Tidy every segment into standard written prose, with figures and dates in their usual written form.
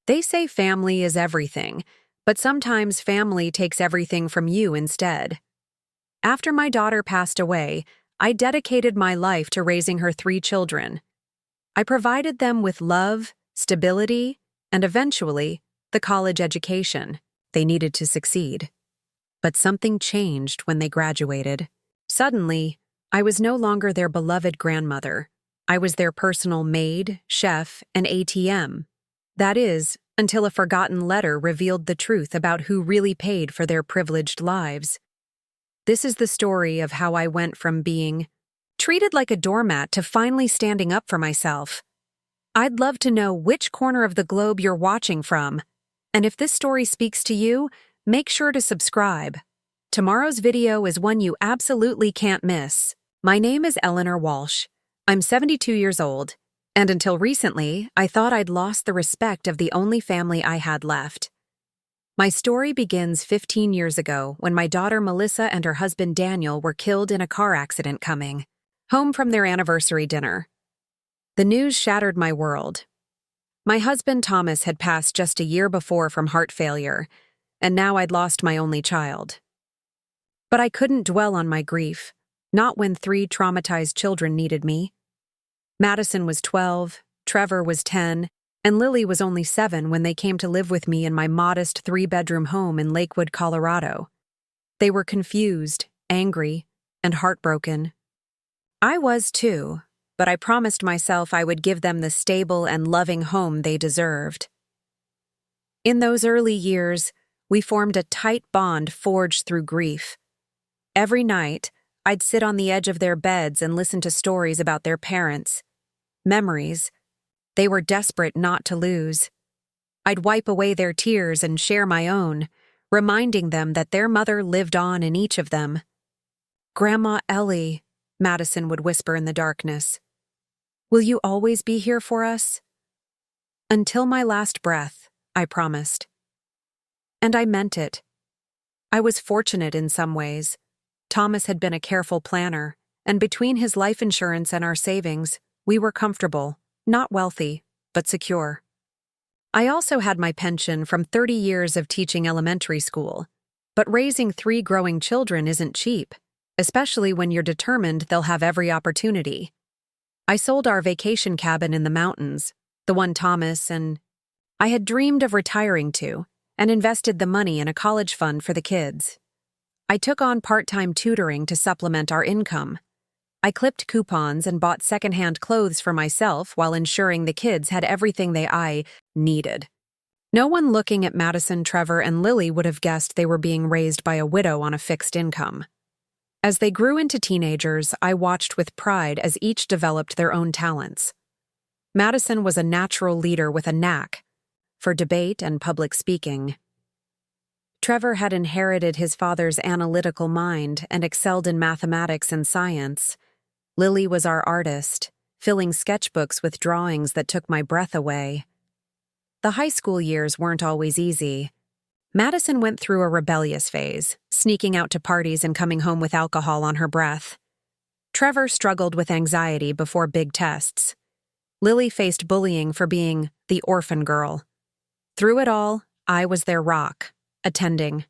They say family is everything, but sometimes family takes everything from you instead. After my daughter passed away, I dedicated my life to raising her 3 children. I provided them with love, stability, and eventually, the college education they needed to succeed. But something changed when they graduated. Suddenly, I was no longer their beloved grandmother. I was their personal maid, chef, and ATM. That is, until a forgotten letter revealed the truth about who really paid for their privileged lives. This is the story of how I went from being treated like a doormat to finally standing up for myself. I'd love to know which corner of the globe you're watching from. And if this story speaks to you, make sure to subscribe. Tomorrow's video is one you absolutely can't miss. My name is Eleanor Walsh. I'm 72 years old, and until recently, I thought I'd lost the respect of the only family I had left. My story begins 15 years ago when my daughter Melissa and her husband Daniel were killed in a car accident coming home from their anniversary dinner. The news shattered my world. My husband Thomas had passed just a year before from heart failure, and now I'd lost my only child. But I couldn't dwell on my grief, not when 3 traumatized children needed me. Madison was 12, Trevor was 10, and Lily was only 7 when they came to live with me in my modest 3-bedroom home in Lakewood, Colorado. They were confused, angry, and heartbroken. I was too, but I promised myself I would give them the stable and loving home they deserved. In those early years, we formed a tight bond forged through grief. Every night, I'd sit on the edge of their beds and listen to stories about their parents, memories they were desperate not to lose. I'd wipe away their tears and share my own, reminding them that their mother lived on in each of them. "Grandma Ellie," Madison would whisper in the darkness, "will you always be here for us?" "Until my last breath," I promised. And I meant it. I was fortunate in some ways. Thomas had been a careful planner, and between his life insurance and our savings, we were comfortable, not wealthy, but secure. I also had my pension from 30 years of teaching elementary school, but raising 3 growing children isn't cheap, especially when you're determined they'll have every opportunity. I sold our vacation cabin in the mountains, the one Thomas and I had dreamed of retiring to, and invested the money in a college fund for the kids. I took on part-time tutoring to supplement our income. I clipped coupons and bought secondhand clothes for myself while ensuring the kids had everything I needed. No one looking at Madison, Trevor, and Lily would have guessed they were being raised by a widow on a fixed income. As they grew into teenagers, I watched with pride as each developed their own talents. Madison was a natural leader with a knack for debate and public speaking. Trevor had inherited his father's analytical mind and excelled in mathematics and science. Lily was our artist, filling sketchbooks with drawings that took my breath away. The high school years weren't always easy. Madison went through a rebellious phase, sneaking out to parties and coming home with alcohol on her breath. Trevor struggled with anxiety before big tests. Lily faced bullying for being the orphan girl. Through it all, I was their rock, attending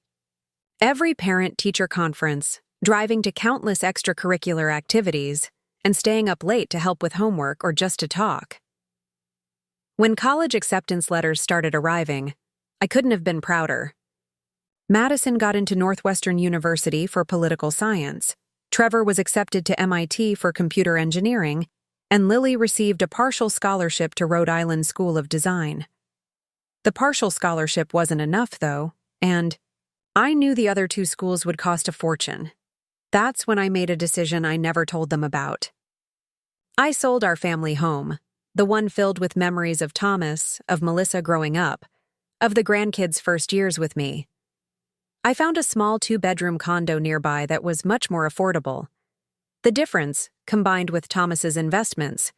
every parent-teacher conference, driving to countless extracurricular activities, and staying up late to help with homework or just to talk. When college acceptance letters started arriving, I couldn't have been prouder. Madison got into Northwestern University for political science, Trevor was accepted to MIT for computer engineering, and Lily received a partial scholarship to Rhode Island School of Design. The partial scholarship wasn't enough, though, and I knew the other 2 schools would cost a fortune. That's when I made a decision I never told them about. I sold our family home, the one filled with memories of Thomas, of Melissa growing up, of the grandkids' first years with me. I found a small 2-bedroom condo nearby that was much more affordable. The difference, combined with Thomas's investments,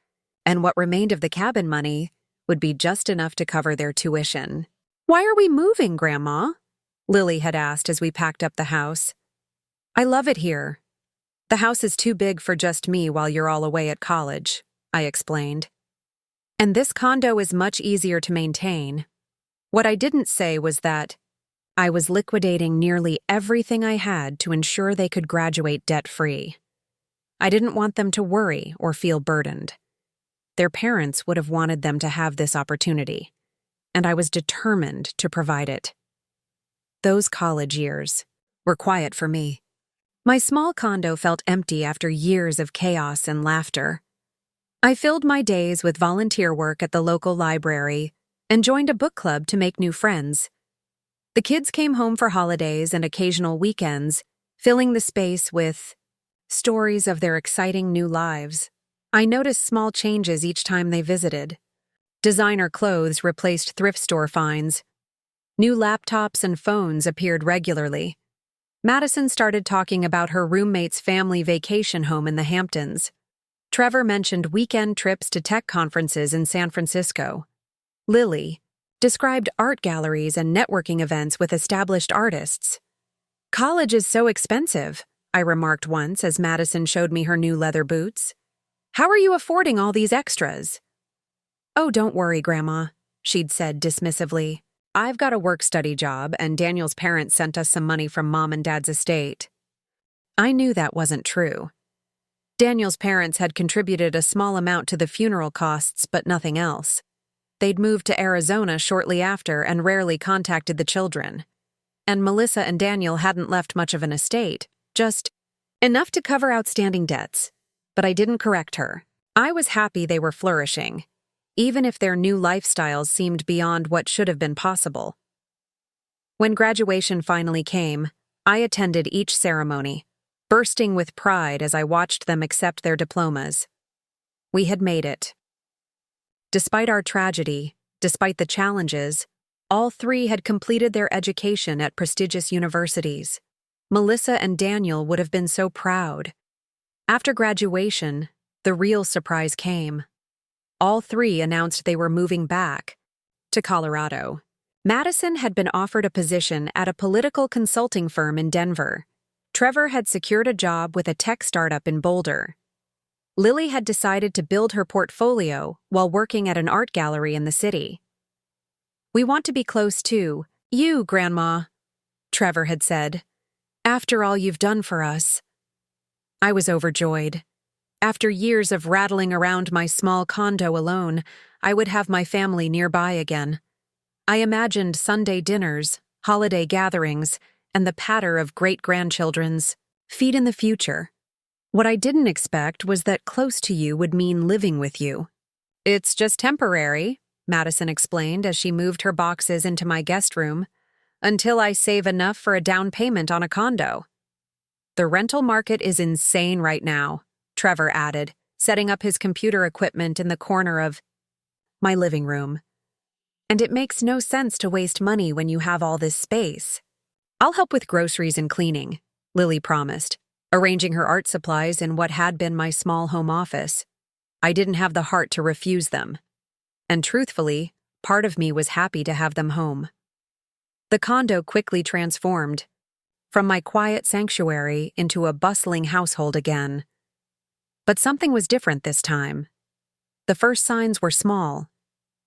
and what remained of the cabin money, would be just enough to cover their tuition. "Why are we moving, Grandma?" Lily had asked as we packed up the house. "I love it here. The house is too big for just me while you're all away at college," I explained. "And this condo is much easier to maintain. What I didn't say was that I was liquidating nearly everything I had to ensure they could graduate debt-free. I didn't want them to worry or feel burdened. Their parents would have wanted them to have this opportunity, and I was determined to provide it. Those college years were quiet for me. My small condo felt empty after years of chaos and laughter. I filled my days with volunteer work at the local library and joined a book club to make new friends. The kids came home for holidays and occasional weekends, filling the space with stories of their exciting new lives. I noticed small changes each time they visited. Designer clothes replaced thrift store finds. New laptops and phones appeared regularly. Madison started talking about her roommate's family vacation home in the Hamptons. Trevor mentioned weekend trips to tech conferences in San Francisco. Lily described art galleries and networking events with established artists. "College is so expensive," I remarked once as Madison showed me her new leather boots. "How are you affording all these extras?" "Oh, don't worry, Grandma," she'd said dismissively. "I've got a work-study job, and Daniel's parents sent us some money from Mom and Dad's estate." I knew that wasn't true. Daniel's parents had contributed a small amount to the funeral costs, but nothing else. They'd moved to Arizona shortly after and rarely contacted the children. And Melissa and Daniel hadn't left much of an estate, just enough to cover outstanding debts. But I didn't correct her. I was happy they were flourishing, even if their new lifestyles seemed beyond what should have been possible. When graduation finally came, I attended each ceremony, bursting with pride as I watched them accept their diplomas. We had made it. Despite our tragedy, despite the challenges, all three had completed their education at prestigious universities. Melissa and Daniel would have been so proud. After graduation, the real surprise came. All three announced they were moving back to Colorado. Madison had been offered a position at a political consulting firm in Denver. Trevor had secured a job with a tech startup in Boulder. Lily had decided to build her portfolio while working at an art gallery in the city. "We want to be close to you, Grandma," Trevor had said. "After all you've done for us." I was overjoyed. After years of rattling around my small condo alone, I would have my family nearby again. I imagined Sunday dinners, holiday gatherings, and the patter of great-grandchildren's feet in the future. What I didn't expect was that close to you would mean living with you. "It's just temporary," Madison explained as she moved her boxes into my guest room, "until I save enough for a down payment on a condo." "The rental market is insane right now," Trevor added, setting up his computer equipment in the corner of my living room. "And it makes no sense to waste money when you have all this space." "I'll help with groceries and cleaning," Lily promised, arranging her art supplies in what had been my small home office. I didn't have the heart to refuse them. And truthfully, part of me was happy to have them home. The condo quickly transformed, from my quiet sanctuary into a bustling household again. But something was different this time. The first signs were small.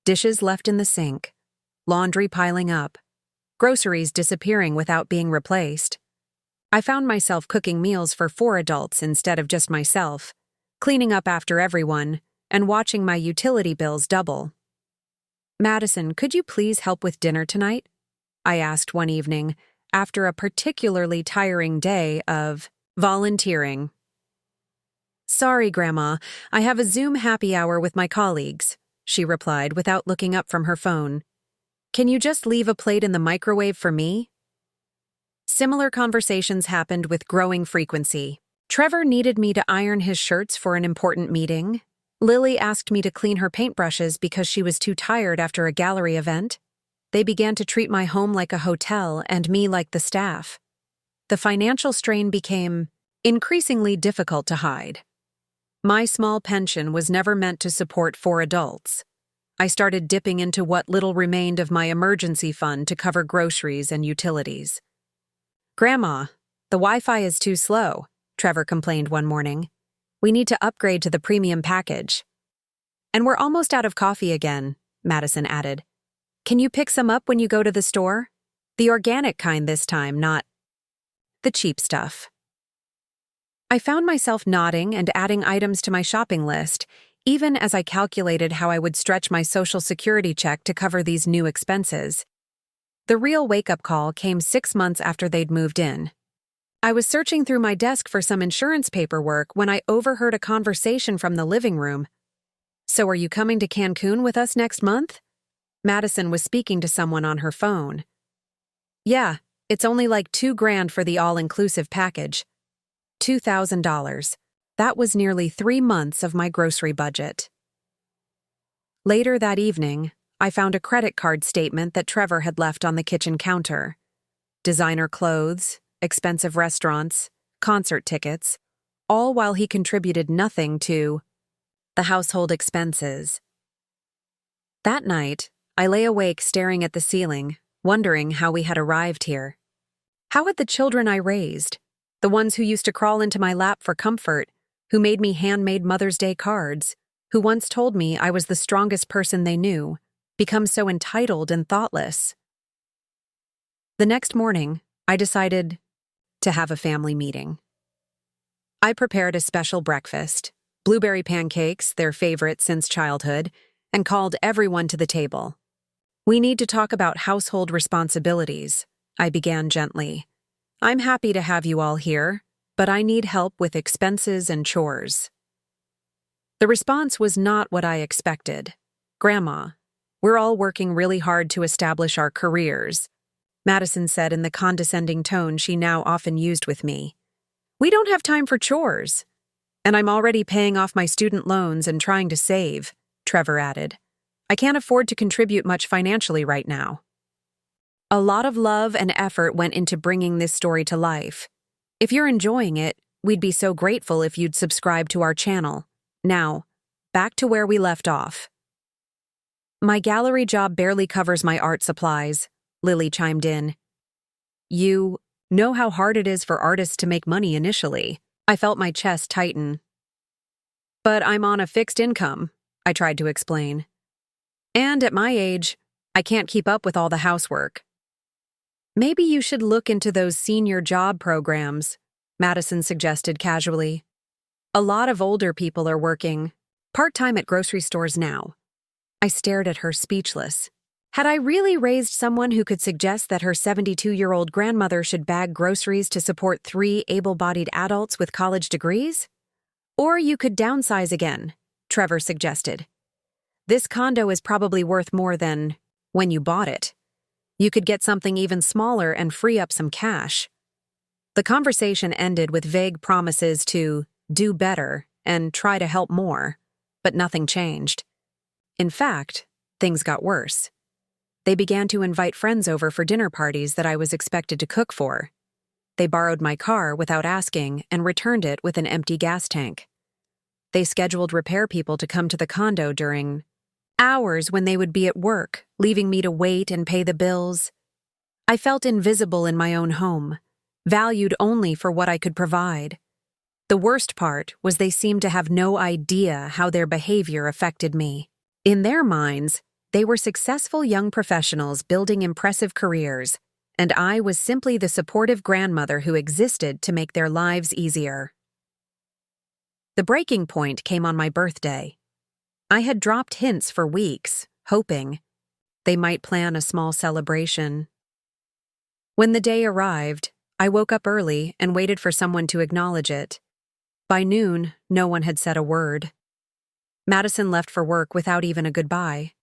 Dishes left in the sink, laundry piling up, groceries disappearing without being replaced. I found myself cooking meals for 4 adults instead of just myself, cleaning up after everyone, and watching my utility bills double. "Madison, could you please help with dinner tonight?" I asked one evening, after a particularly tiring day of volunteering. "Sorry, Grandma, I have a Zoom happy hour with my colleagues," she replied without looking up from her phone. "Can you just leave a plate in the microwave for me?" Similar conversations happened with growing frequency. Trevor needed me to iron his shirts for an important meeting. Lily asked me to clean her paintbrushes because she was too tired after a gallery event. They began to treat my home like a hotel and me like the staff. The financial strain became increasingly difficult to hide. My small pension was never meant to support 4 adults. I started dipping into what little remained of my emergency fund to cover groceries and utilities. "Grandma, the Wi-Fi is too slow," Trevor complained one morning. "We need to upgrade to the premium package." "And we're almost out of coffee again," Madison added. Can you pick some up when you go to the store? The organic kind this time, not the cheap stuff. I found myself nodding and adding items to my shopping list, even as I calculated how I would stretch my Social Security check to cover these new expenses. The real wake-up call came 6 months after they'd moved in. I was searching through my desk for some insurance paperwork when I overheard a conversation from the living room. "So are you coming to Cancun with us next month?" Madison was speaking to someone on her phone. "Yeah, it's only like $2,000 for the all-inclusive package." $2,000. That was nearly 3 months of my grocery budget. Later that evening, I found a credit card statement that Trevor had left on the kitchen counter. Designer clothes, expensive restaurants, concert tickets, all while he contributed nothing to the household expenses. That night, I lay awake staring at the ceiling, wondering how we had arrived here. How had the children I raised, the ones who used to crawl into my lap for comfort, who made me handmade Mother's Day cards, who once told me I was the strongest person they knew, become so entitled and thoughtless? The next morning, I decided to have a family meeting. I prepared a special breakfast, blueberry pancakes, their favorite since childhood, and called everyone to the table. "We need to talk about household responsibilities," I began gently. "I'm happy to have you all here, but I need help with expenses and chores." The response was not what I expected. "Grandma, we're all working really hard to establish our careers," Madison said in the condescending tone she now often used with me. "We don't have time for chores. And I'm already paying off my student loans and trying to save," Trevor added. "I can't afford to contribute much financially right now." A lot of love and effort went into bringing this story to life. If you're enjoying it, we'd be so grateful if you'd subscribe to our channel. Now, back to where we left off. "My gallery job barely covers my art supplies," Lily chimed in. "You know how hard it is for artists to make money initially." I felt my chest tighten. "But I'm on a fixed income," I tried to explain. "And at my age, I can't keep up with all the housework." "Maybe you should look into those senior job programs," Madison suggested casually. "A lot of older people are working part-time at grocery stores now." I stared at her speechless. Had I really raised someone who could suggest that her 72-year-old grandmother should bag groceries to support 3 able-bodied adults with college degrees? "Or you could downsize again," Trevor suggested. "This condo is probably worth more than when you bought it. You could get something even smaller and free up some cash." The conversation ended with vague promises to do better and try to help more, but nothing changed. In fact, things got worse. They began to invite friends over for dinner parties that I was expected to cook for. They borrowed my car without asking and returned it with an empty gas tank. They scheduled repair people to come to the condo during hours when they would be at work, leaving me to wait and pay the bills. I felt invisible in my own home, valued only for what I could provide. The worst part was they seemed to have no idea how their behavior affected me. In their minds, they were successful young professionals building impressive careers, and I was simply the supportive grandmother who existed to make their lives easier. The breaking point came on my birthday. I had dropped hints for weeks, hoping they might plan a small celebration. When the day arrived, I woke up early and waited for someone to acknowledge it. By noon, no one had said a word. Madison left for work without even a goodbye.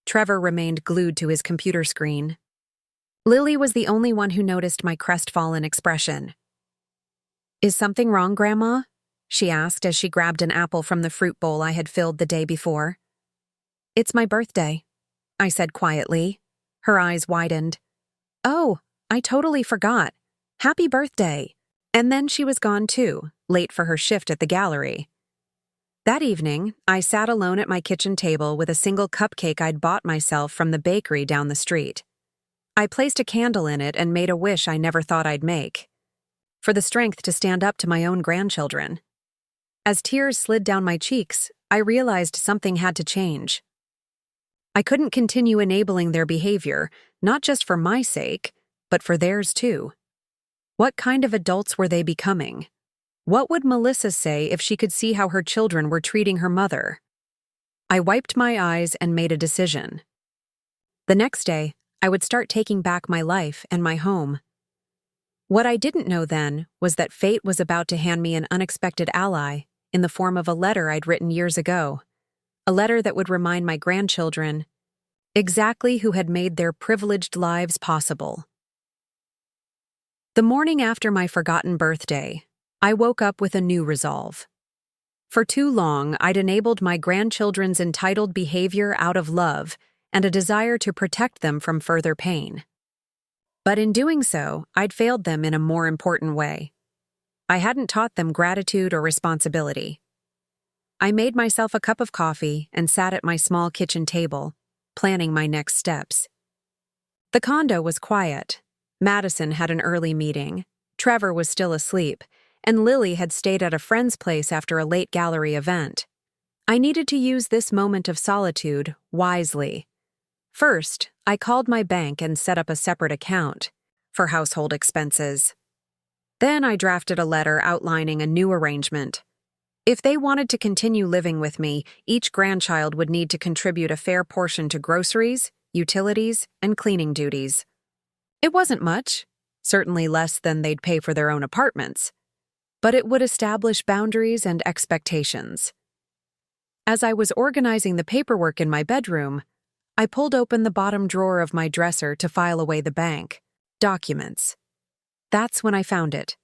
Trevor remained glued to his computer screen. Lily was the only one who noticed my crestfallen expression. "Is something wrong, Grandma?" she asked as she grabbed an apple from the fruit bowl I had filled the day before. "It's my birthday," I said quietly. Her eyes widened. "Oh, I totally forgot. Happy birthday." And then she was gone too, late for her shift at the gallery. That evening, I sat alone at my kitchen table with a single cupcake I'd bought myself from the bakery down the street. I placed a candle in it and made a wish I never thought I'd make, for the strength to stand up to my own grandchildren. As tears slid down my cheeks, I realized something had to change. I couldn't continue enabling their behavior, not just for my sake, but for theirs too. What kind of adults were they becoming? What would Melissa say if she could see how her children were treating her mother? I wiped my eyes and made a decision. The next day, I would start taking back my life and my home. What I didn't know then was that fate was about to hand me an unexpected ally in the form of a letter I'd written years ago. A letter that would remind my grandchildren exactly who had made their privileged lives possible. The morning after my forgotten birthday, I woke up with a new resolve. For too long, I'd enabled my grandchildren's entitled behavior out of love and a desire to protect them from further pain. But in doing so, I'd failed them in a more important way. I hadn't taught them gratitude or responsibility. I made myself a cup of coffee and sat at my small kitchen table, planning my next steps. The condo was quiet. Madison had an early meeting, Trevor was still asleep, and Lily had stayed at a friend's place after a late gallery event. I needed to use this moment of solitude wisely. First, I called my bank and set up a separate account for household expenses. Then I drafted a letter outlining a new arrangement. If they wanted to continue living with me, each grandchild would need to contribute a fair portion to groceries, utilities, and cleaning duties. It wasn't much, certainly less than they'd pay for their own apartments, but it would establish boundaries and expectations. As I was organizing the paperwork in my bedroom, I pulled open the bottom drawer of my dresser to file away the bank. Documents. That's when I found it.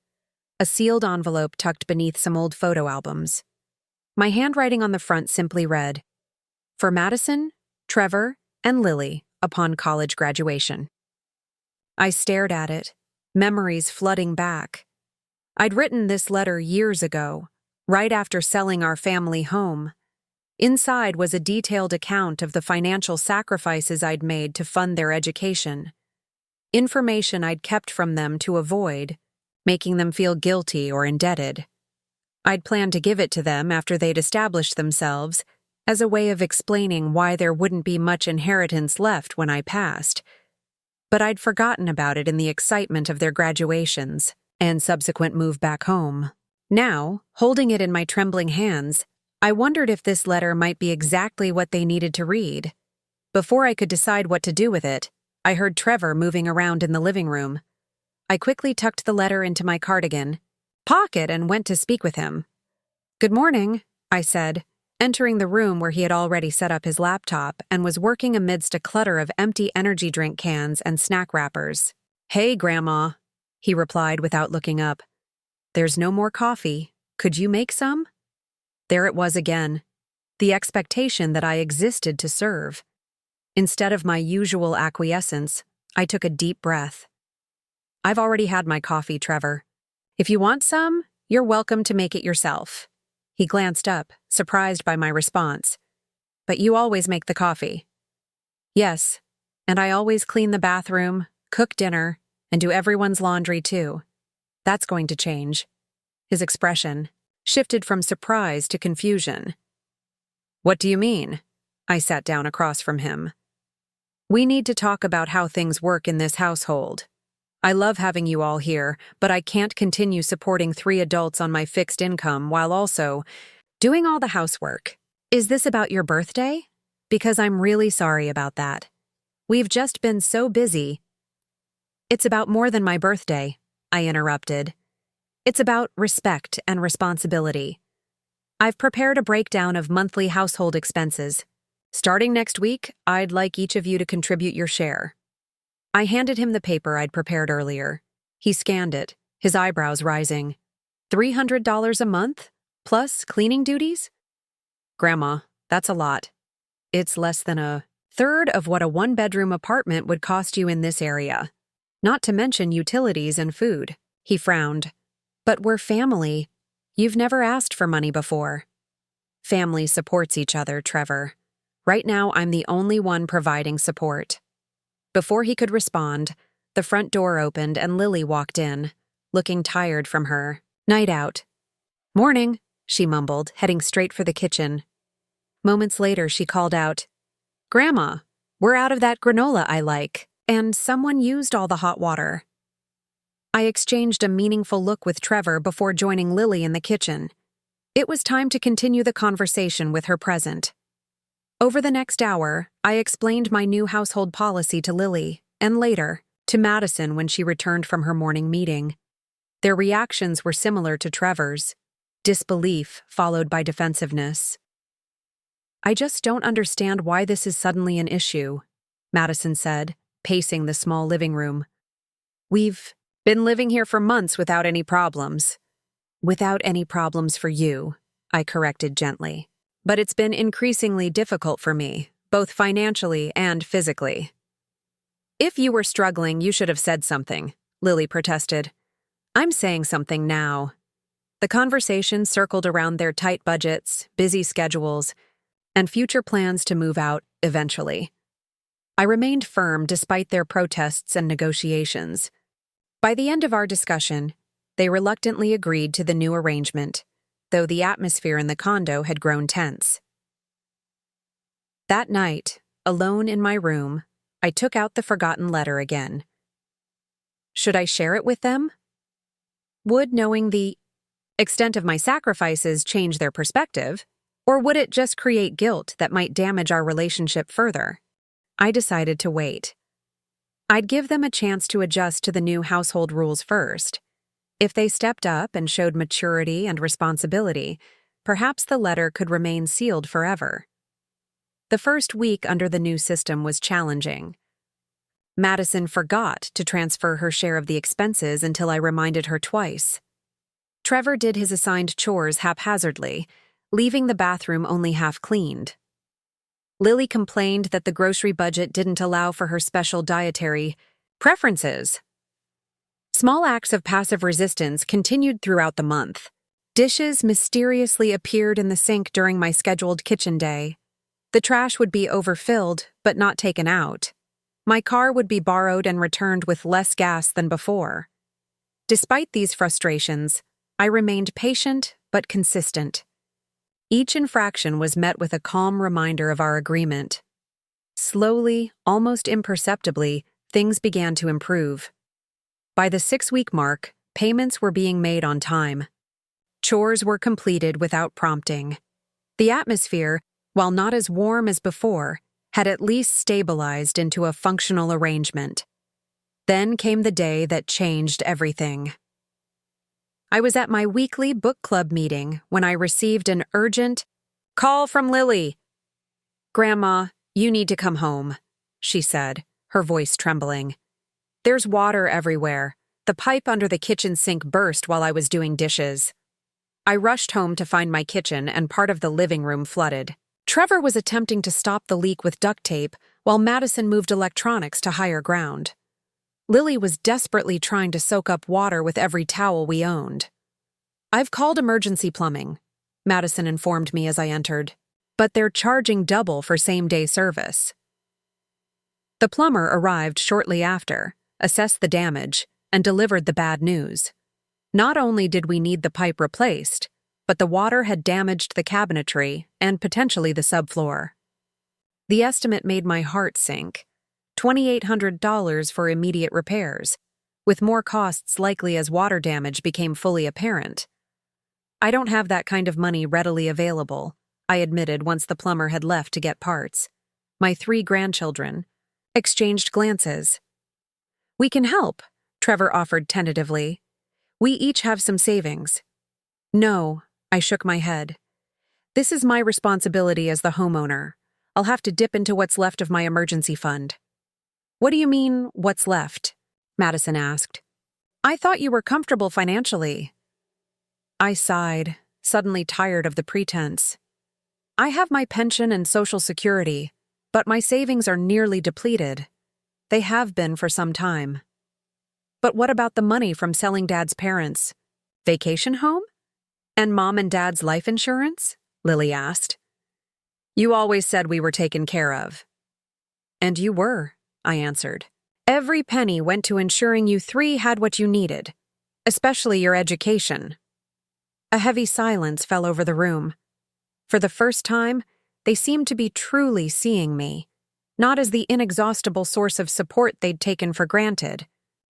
A sealed envelope tucked beneath some old photo albums. My handwriting on the front simply read, "For Madison, Trevor, and Lily upon college graduation." I stared at it, memories flooding back. I'd written this letter years ago, right after selling our family home. Inside was a detailed account of the financial sacrifices I'd made to fund their education. Information I'd kept from them to avoid, making them feel guilty or indebted. I'd planned to give it to them after they'd established themselves, as a way of explaining why there wouldn't be much inheritance left when I passed. But I'd forgotten about it in the excitement of their graduations and subsequent move back home. Now, holding it in my trembling hands, I wondered if this letter might be exactly what they needed to read. Before I could decide what to do with it, I heard Trevor moving around in the living room. I quickly tucked the letter into my cardigan, pocket, and went to speak with him. "Good morning," I said, entering the room where he had already set up his laptop and was working amidst a clutter of empty energy drink cans and snack wrappers. "Hey, Grandma," he replied without looking up. "There's no more coffee. Could you make some?" There it was again, the expectation that I existed to serve. Instead of my usual acquiescence, I took a deep breath. "I've already had my coffee, Trevor. If you want some, you're welcome to make it yourself." He glanced up, surprised by my response. "But you always make the coffee." "Yes, and I always clean the bathroom, cook dinner, and do everyone's laundry too. That's going to change." His expression shifted from surprise to confusion. "What do you mean?" I sat down across from him. "We need to talk about how things work in this household. I love having you all here, but I can't continue supporting 3 adults on my fixed income while also doing all the housework. Is this about your birthday? Because I'm really sorry about that. We've just been so busy." "It's about more than my birthday," I interrupted. "It's about respect and responsibility. I've prepared a breakdown of monthly household expenses. Starting next week, I'd like each of you to contribute your share." I handed him the paper I'd prepared earlier. He scanned it, his eyebrows rising. $300 a month? Plus cleaning duties? "Grandma, that's a lot. It's less than a third of what a 1-bedroom apartment would cost you in this area. Not to mention utilities and food." He frowned. "But we're family. You've never asked for money before." "Family supports each other, Trevor. Right now, I'm the only one providing support." Before he could respond, the front door opened and Lily walked in, looking tired from her night out. "Morning," she mumbled, heading straight for the kitchen. Moments later, she called out, "Grandma, We're out of that granola I like, and someone used all the hot water. I exchanged a meaningful look with Trevor before joining Lily in the kitchen. It was time to continue the conversation with her present. Over the next hour, I explained my new household policy to Lily, and later, to Madison when she returned from her morning meeting. Their reactions were similar to Trevor's: disbelief followed by defensiveness. "I just don't understand why this is suddenly an issue," Madison said, pacing the small living room. "We've been living here for months without any problems." "Without any problems for you," I corrected gently. "But it's been increasingly difficult for me, both financially and physically." "If you were struggling, you should have said something," Lily protested. "I'm saying something now." The conversation circled around their tight budgets, busy schedules, and future plans to move out eventually. I remained firm despite their protests and negotiations. By the end of our discussion, they reluctantly agreed to the new arrangement, though the atmosphere in the condo had grown tense. That night, alone in my room, I took out the forgotten letter again. Should I share it with them? Would knowing the extent of my sacrifices change their perspective, or would it just create guilt that might damage our relationship further? I decided to wait. I'd give them a chance to adjust to the new household rules first. If they stepped up and showed maturity and responsibility, perhaps the letter could remain sealed forever. The first week under the new system was challenging. Madison forgot to transfer her share of the expenses until I reminded her twice. Trevor did his assigned chores haphazardly, leaving the bathroom only half cleaned. Lily complained that the grocery budget didn't allow for her special dietary preferences. Small acts of passive resistance continued throughout the month. Dishes mysteriously appeared in the sink during my scheduled kitchen day. The trash would be overfilled, but not taken out. My car would be borrowed and returned with less gas than before. Despite these frustrations, I remained patient but consistent. Each infraction was met with a calm reminder of our agreement. Slowly, almost imperceptibly, things began to improve. By the 6-week mark, payments were being made on time. Chores were completed without prompting. The atmosphere, while not as warm as before, had at least stabilized into a functional arrangement. Then came the day that changed everything. I was at my weekly book club meeting when I received an urgent call from Lily. "Grandma, you need to come home," she said, her voice trembling. "There's water everywhere. The pipe under the kitchen sink burst while I was doing dishes." I rushed home to find my kitchen and part of the living room flooded. Trevor was attempting to stop the leak with duct tape while Madison moved electronics to higher ground. Lily was desperately trying to soak up water with every towel we owned. "I've called emergency plumbing," Madison informed me as I entered, "but they're charging double for same-day service." The plumber arrived shortly after, assessed the damage, and delivered the bad news. Not only did we need the pipe replaced, but the water had damaged the cabinetry and potentially the subfloor. The estimate made my heart sink. $2,800 for immediate repairs, with more costs likely as water damage became fully apparent. "I don't have that kind of money readily available," I admitted once the plumber had left to get parts. My 3 grandchildren exchanged glances. "We can help," Trevor offered tentatively. "We each have some savings." "No," I shook my head. "This is my responsibility as the homeowner. I'll have to dip into what's left of my emergency fund." "What do you mean, what's left?" Madison asked. "I thought you were comfortable financially." I sighed, suddenly tired of the pretense. "I have my pension and Social Security, but my savings are nearly depleted. They have been for some time." "But what about the money from selling Dad's parents' vacation home? And Mom and Dad's life insurance?" Lily asked. "You always said we were taken care of." "And you were," I answered. "Every penny went to ensuring you 3 had what you needed, especially your education." A heavy silence fell over the room. For the first time, they seemed to be truly seeing me. not as the inexhaustible source of support they'd taken for granted,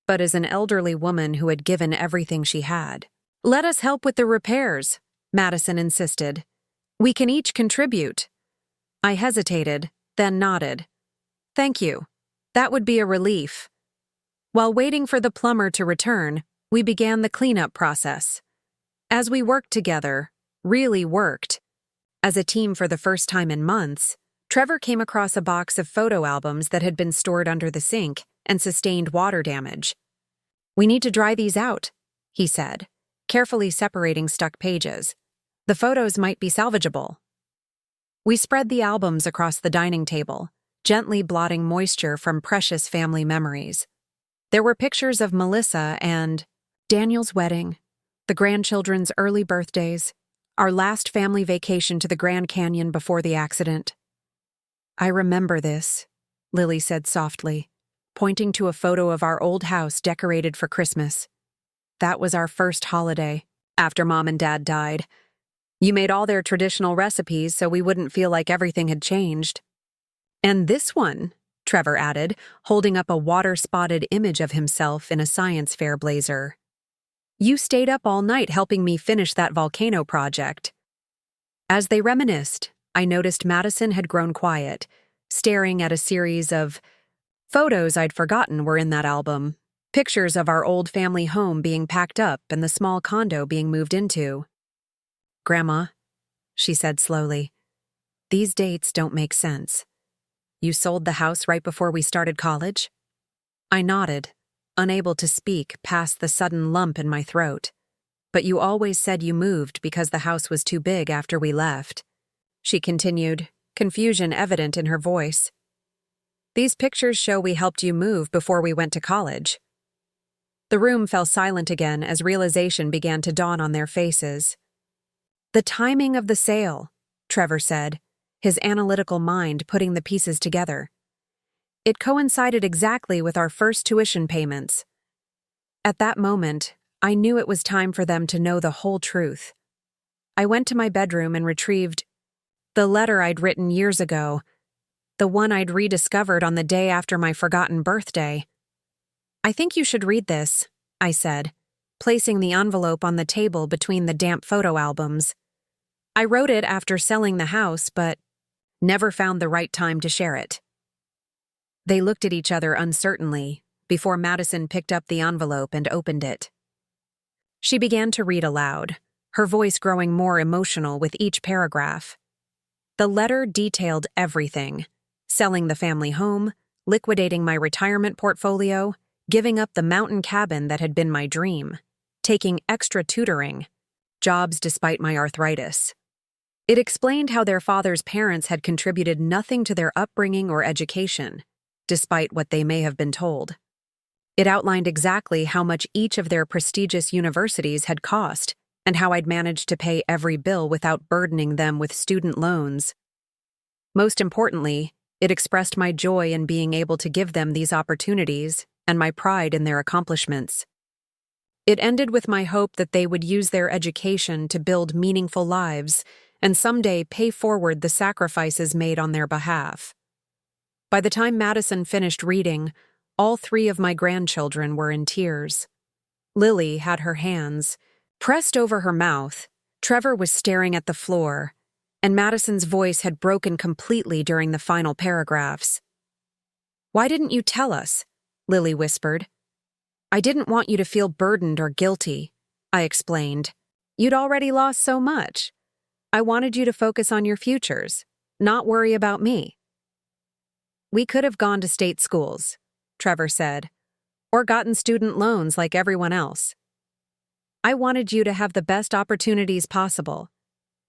but as an elderly woman who had given everything she had. "Let us help with the repairs," Madison insisted. "We can each contribute." I hesitated, then nodded. "Thank you. That would be a relief." While waiting for the plumber to return, we began the cleanup process. As we worked together, really worked, as a team for the first time in months, Trevor came across a box of photo albums that had been stored under the sink and sustained water damage. "We need to dry these out," he said, carefully separating stuck pages. "The photos might be salvageable." We spread the albums across the dining table, gently blotting moisture from precious family memories. There were pictures of Melissa and Daniel's wedding, the grandchildren's early birthdays, our last family vacation to the Grand Canyon before the accident. "I remember this," Lily said softly, pointing to a photo of our old house decorated for Christmas. "That was our first holiday, after Mom and Dad died. You made all their traditional recipes so we wouldn't feel like everything had changed." "And this one," Trevor added, holding up a water-spotted image of himself in a science fair blazer. "You stayed up all night helping me finish that volcano project." As they reminisced, I noticed Madison had grown quiet, staring at a series of photos I'd forgotten were in that album. Pictures of our old family home being packed up and the small condo being moved into. "Grandma," she said slowly, "these dates don't make sense. You sold the house right before we started college?" I nodded, unable to speak past the sudden lump in my throat. "But you always said you moved because the house was too big after we left," she continued, confusion evident in her voice. "These pictures show we helped you move before we went to college." The room fell silent again as realization began to dawn on their faces. "The timing of the sale," Trevor said, his analytical mind putting the pieces together. "It coincided exactly with our first tuition payments." At that moment, I knew it was time for them to know the whole truth. I went to my bedroom and retrieved the letter I'd written years ago, the one I'd rediscovered on the day after my forgotten birthday. "I think you should read this," I said, placing the envelope on the table between the damp photo albums. "I wrote it after selling the house, but never found the right time to share it." They looked at each other uncertainly before Madison picked up the envelope and opened it. She began to read aloud, her voice growing more emotional with each paragraph. The letter detailed everything: selling the family home, liquidating my retirement portfolio, giving up the mountain cabin that had been my dream, taking extra tutoring, jobs despite my arthritis. It explained how their father's parents had contributed nothing to their upbringing or education, despite what they may have been told. It outlined exactly how much each of their prestigious universities had cost, and how I'd managed to pay every bill without burdening them with student loans. Most importantly, it expressed my joy in being able to give them these opportunities and my pride in their accomplishments. It ended with my hope that they would use their education to build meaningful lives and someday pay forward the sacrifices made on their behalf. By the time Madison finished reading, all 3 of my grandchildren were in tears. Lily had her hands pressed over her mouth, Trevor was staring at the floor, and Madison's voice had broken completely during the final paragraphs. "Why didn't you tell us?" Lily whispered. "I didn't want you to feel burdened or guilty," I explained. "You'd already lost so much. I wanted you to focus on your futures, not worry about me." "We could have gone to state schools," Trevor said, "or gotten student loans like everyone else. I wanted you to have the best opportunities possible.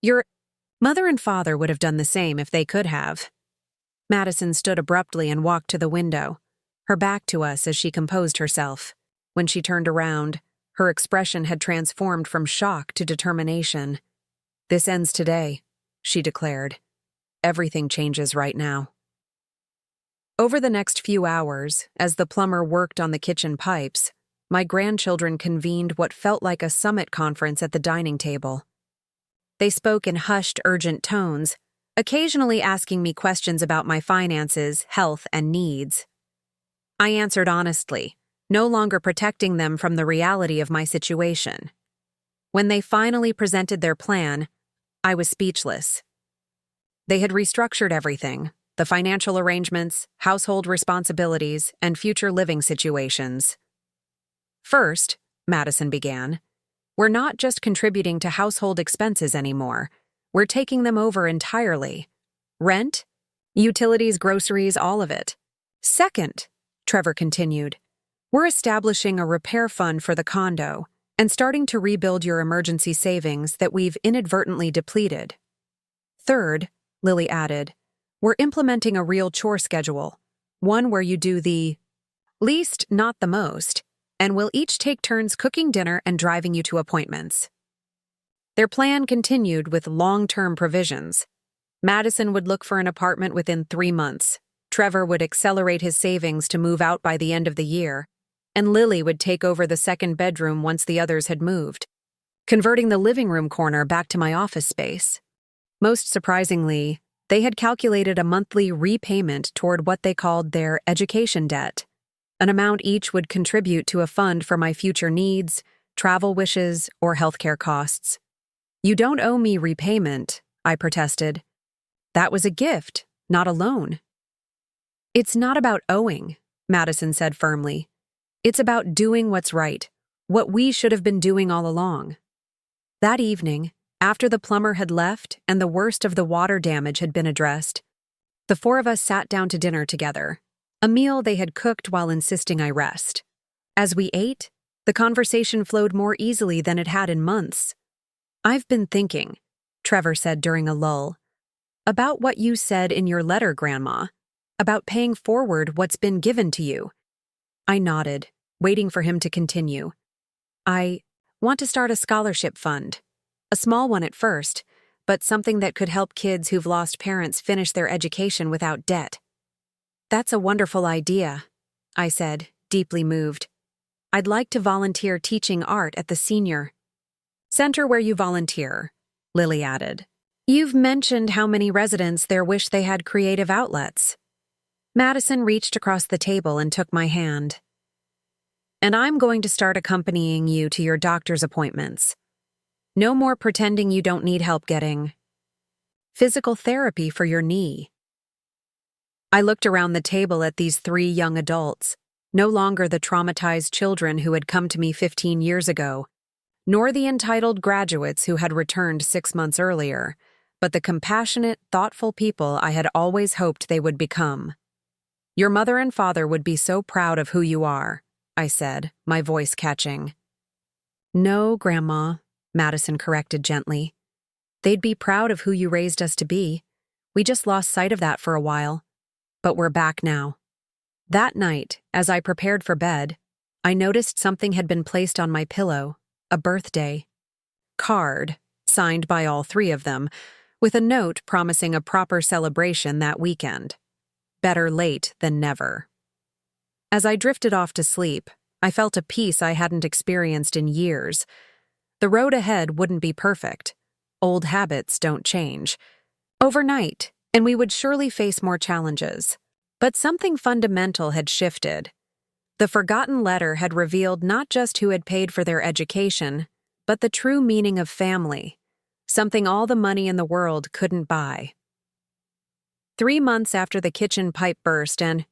Your mother and father would have done the same if they could have." Madison stood abruptly and walked to the window, her back to us as she composed herself. When she turned around, her expression had transformed from shock to determination. "This ends today," she declared. "Everything changes right now." Over the next few hours, as the plumber worked on the kitchen pipes, my grandchildren convened what felt like a summit conference at the dining table. They spoke in hushed, urgent tones, occasionally asking me questions about my finances, health, and needs. I answered honestly, no longer protecting them from the reality of my situation. When they finally presented their plan, I was speechless. They had restructured everything: the financial arrangements, household responsibilities, and future living situations. First, Madison began, we're not just contributing to household expenses anymore. We're taking them over entirely. Rent, utilities, groceries, all of it. Second, Trevor continued, we're establishing a repair fund for the condo and starting to rebuild your emergency savings that we've inadvertently depleted. Third, Lily added, we're implementing a real chore schedule, one where you do the least, not the most, and we'll each take turns cooking dinner and driving you to appointments. Their plan continued with long-term provisions. Madison would look for an apartment within 3 months. Trevor would accelerate his savings to move out by the end of the year, and Lily would take over the second bedroom once the others had moved, converting the living room corner back to my office space. Most surprisingly, they had calculated a monthly repayment toward what they called their education debt, an amount each would contribute to a fund for my future needs, travel wishes, or healthcare costs. You don't owe me repayment, I protested. That was a gift, not a loan. It's not about owing, Madison said firmly. It's about doing what's right, what we should have been doing all along. That evening, after the plumber had left and the worst of the water damage had been addressed, the 4 of us sat down to dinner together, a meal they had cooked while insisting I rest. As we ate, the conversation flowed more easily than it had in months. I've been thinking, Trevor said during a lull, about what you said in your letter, Grandma, about paying forward what's been given to you. I nodded, waiting for him to continue. I want to start a scholarship fund. A small one at first, but something that could help kids who've lost parents finish their education without debt. That's a wonderful idea, I said, deeply moved. I'd like to volunteer teaching art at the senior center where you volunteer, Lily added. You've mentioned how many residents there wish they had creative outlets. Madison reached across the table and took my hand. And I'm going to start accompanying you to your doctor's appointments. No more pretending you don't need help getting physical therapy for your knee. I looked around the table at these 3 young adults, no longer the traumatized children who had come to me 15 years ago, nor the entitled graduates who had returned 6 months earlier, but the compassionate, thoughtful people I had always hoped they would become. Your mother and father would be so proud of who you are, I said, my voice catching. No, Grandma, Madison corrected gently. They'd be proud of who you raised us to be. We just lost sight of that for a while. But we're back now. That night, as I prepared for bed, I noticed something had been placed on my pillow, a birthday card, signed by all 3 of them, with a note promising a proper celebration that weekend. Better late than never. As I drifted off to sleep, I felt a peace I hadn't experienced in years. The road ahead wouldn't be perfect. Old habits don't change overnight, and we would surely face more challenges. But something fundamental had shifted. The forgotten letter had revealed not just who had paid for their education, but the true meaning of family, something all the money in the world couldn't buy. 3 months after the kitchen pipe burst and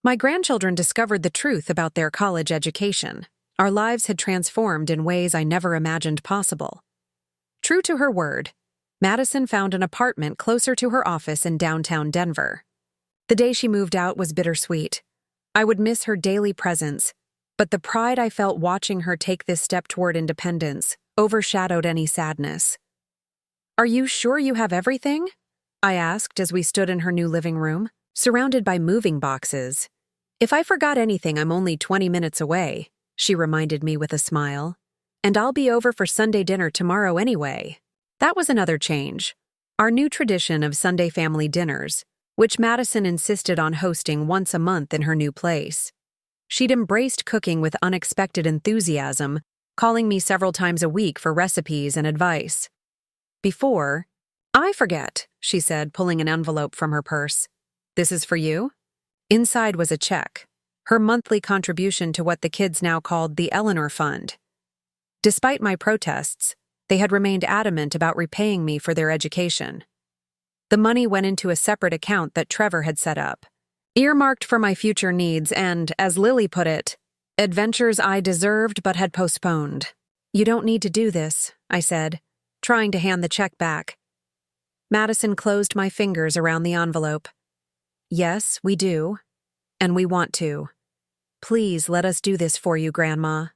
my grandchildren discovered the truth about their college education, our lives had transformed in ways I never imagined possible. True to her word, Madison found an apartment closer to her office in downtown Denver. The day she moved out was bittersweet. I would miss her daily presence, but the pride I felt watching her take this step toward independence overshadowed any sadness. Are you sure you have everything? I asked as we stood in her new living room, surrounded by moving boxes. If I forgot anything, I'm only 20 minutes away, she reminded me with a smile. And I'll be over for Sunday dinner tomorrow anyway. That was another change. Our new tradition of Sunday family dinners, which Madison insisted on hosting once a month in her new place. She'd embraced cooking with unexpected enthusiasm, calling me several times a week for recipes and advice. Before, I I forget, she said, pulling an envelope from her purse. This is for you? Inside was a check, her monthly contribution to what the kids now called the Eleanor Fund. Despite my protests, they had remained adamant about repaying me for their education. The money went into a separate account that Trevor had set up, earmarked for my future needs and, as Lily put it, adventures I deserved but had postponed. You don't need to do this, I said, trying to hand the check back. Madison closed my fingers around the envelope. Yes, we do. And we want to. Please let us do this for you, Grandma.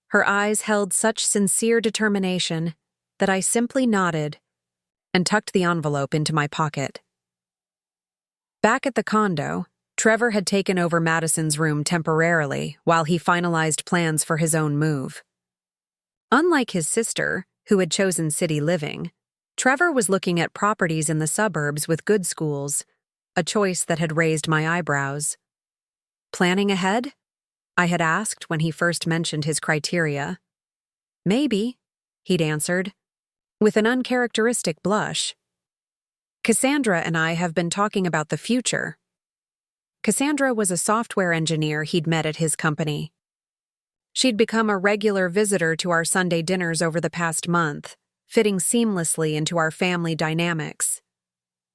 Her eyes held such sincere determination that I simply nodded and tucked the envelope into my pocket. Back at the condo, Trevor had taken over Madison's room temporarily while he finalized plans for his own move. Unlike his sister, who had chosen city living, Trevor was looking at properties in the suburbs with good schools, a choice that had raised my eyebrows. Planning ahead? I had asked when he first mentioned his criteria. Maybe, he'd answered, with an uncharacteristic blush. Cassandra and I have been talking about the future. Cassandra was a software engineer he'd met at his company. She'd become a regular visitor to our Sunday dinners over the past month, fitting seamlessly into our family dynamics.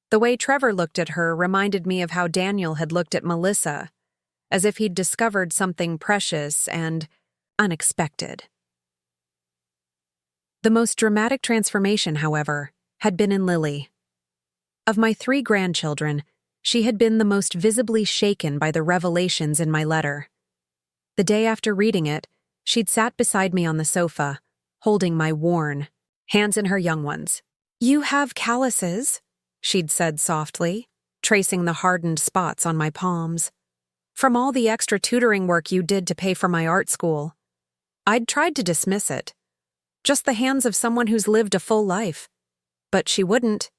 The way Trevor looked at her reminded me of how Daniel had looked at Melissa, as if he'd discovered something precious and unexpected. The most dramatic transformation, however, had been in Lily. Of my 3 grandchildren, she had been the most visibly shaken by the revelations in my letter. The day after reading it, she'd sat beside me on the sofa, holding my worn, hands in her young ones. You have calluses, she'd said softly, tracing the hardened spots on my palms. From all the extra tutoring work you did to pay for my art school. I'd tried to dismiss it. Just the hands of someone who's lived a full life. But she wouldn't.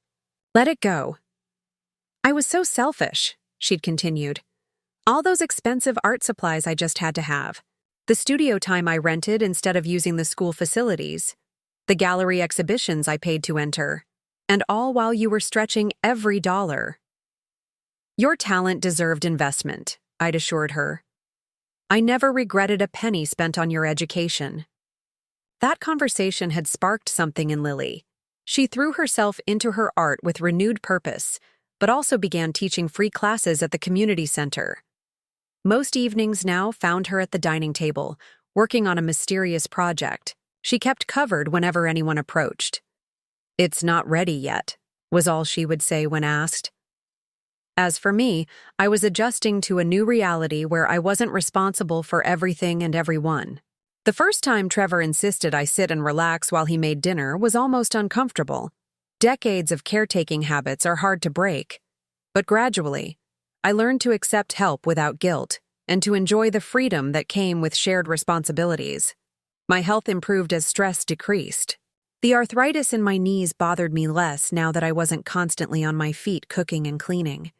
Let it go. I was so selfish, she'd continued. All those expensive art supplies I just had to have. The studio time I rented instead of using the school facilities. The gallery exhibitions I paid to enter. And all while you were stretching every dollar. Your talent deserved investment, I'd assured her. I never regretted a penny spent on your education. That conversation had sparked something in Lily. She threw herself into her art with renewed purpose, but also began teaching free classes at the community center. Most evenings now found her at the dining table, working on a mysterious project. She kept covered whenever anyone approached. It's not ready yet, was all she would say when asked. As for me, I was adjusting to a new reality where I wasn't responsible for everything and everyone. The first time Trevor insisted I sit and relax while he made dinner was almost uncomfortable. Decades of caretaking habits are hard to break. But gradually, I learned to accept help without guilt and to enjoy the freedom that came with shared responsibilities. My health improved as stress decreased. The arthritis in my knees bothered me less now that I wasn't constantly on my feet cooking and cleaning.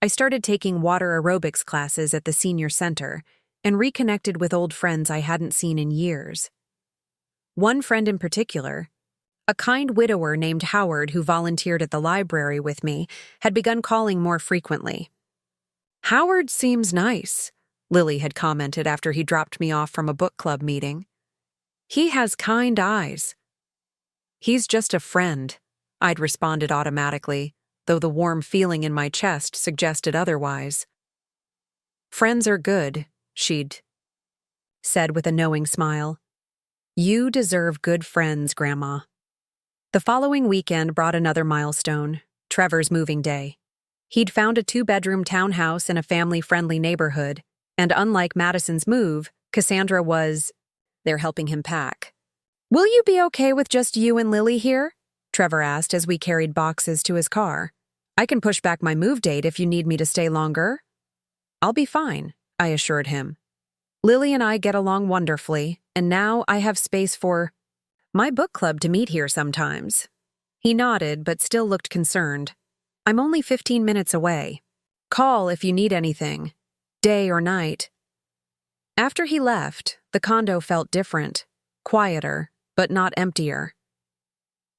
I started taking water aerobics classes at the senior center and reconnected with old friends I hadn't seen in years. One friend in particular, a kind widower named Howard who volunteered at the library with me, had begun calling more frequently. Howard seems nice, Lily had commented after he dropped me off from a book club meeting. He has kind eyes. He's just a friend, I'd responded automatically, though the warm feeling in my chest suggested otherwise. Friends are good, she'd said with a knowing smile. You deserve good friends, Grandma. The following weekend brought another milestone, Trevor's moving day. He'd found a 2-bedroom townhouse in a family-friendly neighborhood, and unlike Madison's move, Cassandra was there helping him pack. Will you be okay with just you and Lily here? Trevor asked as we carried boxes to his car. I can push back my move date if you need me to stay longer. I'll be fine, I assured him. Lily and I get along wonderfully, and now I have space for my book club to meet here sometimes. He nodded, but still looked concerned. I'm only 15 minutes away. Call if you need anything, day or night. After he left, the condo felt different, quieter, but not emptier.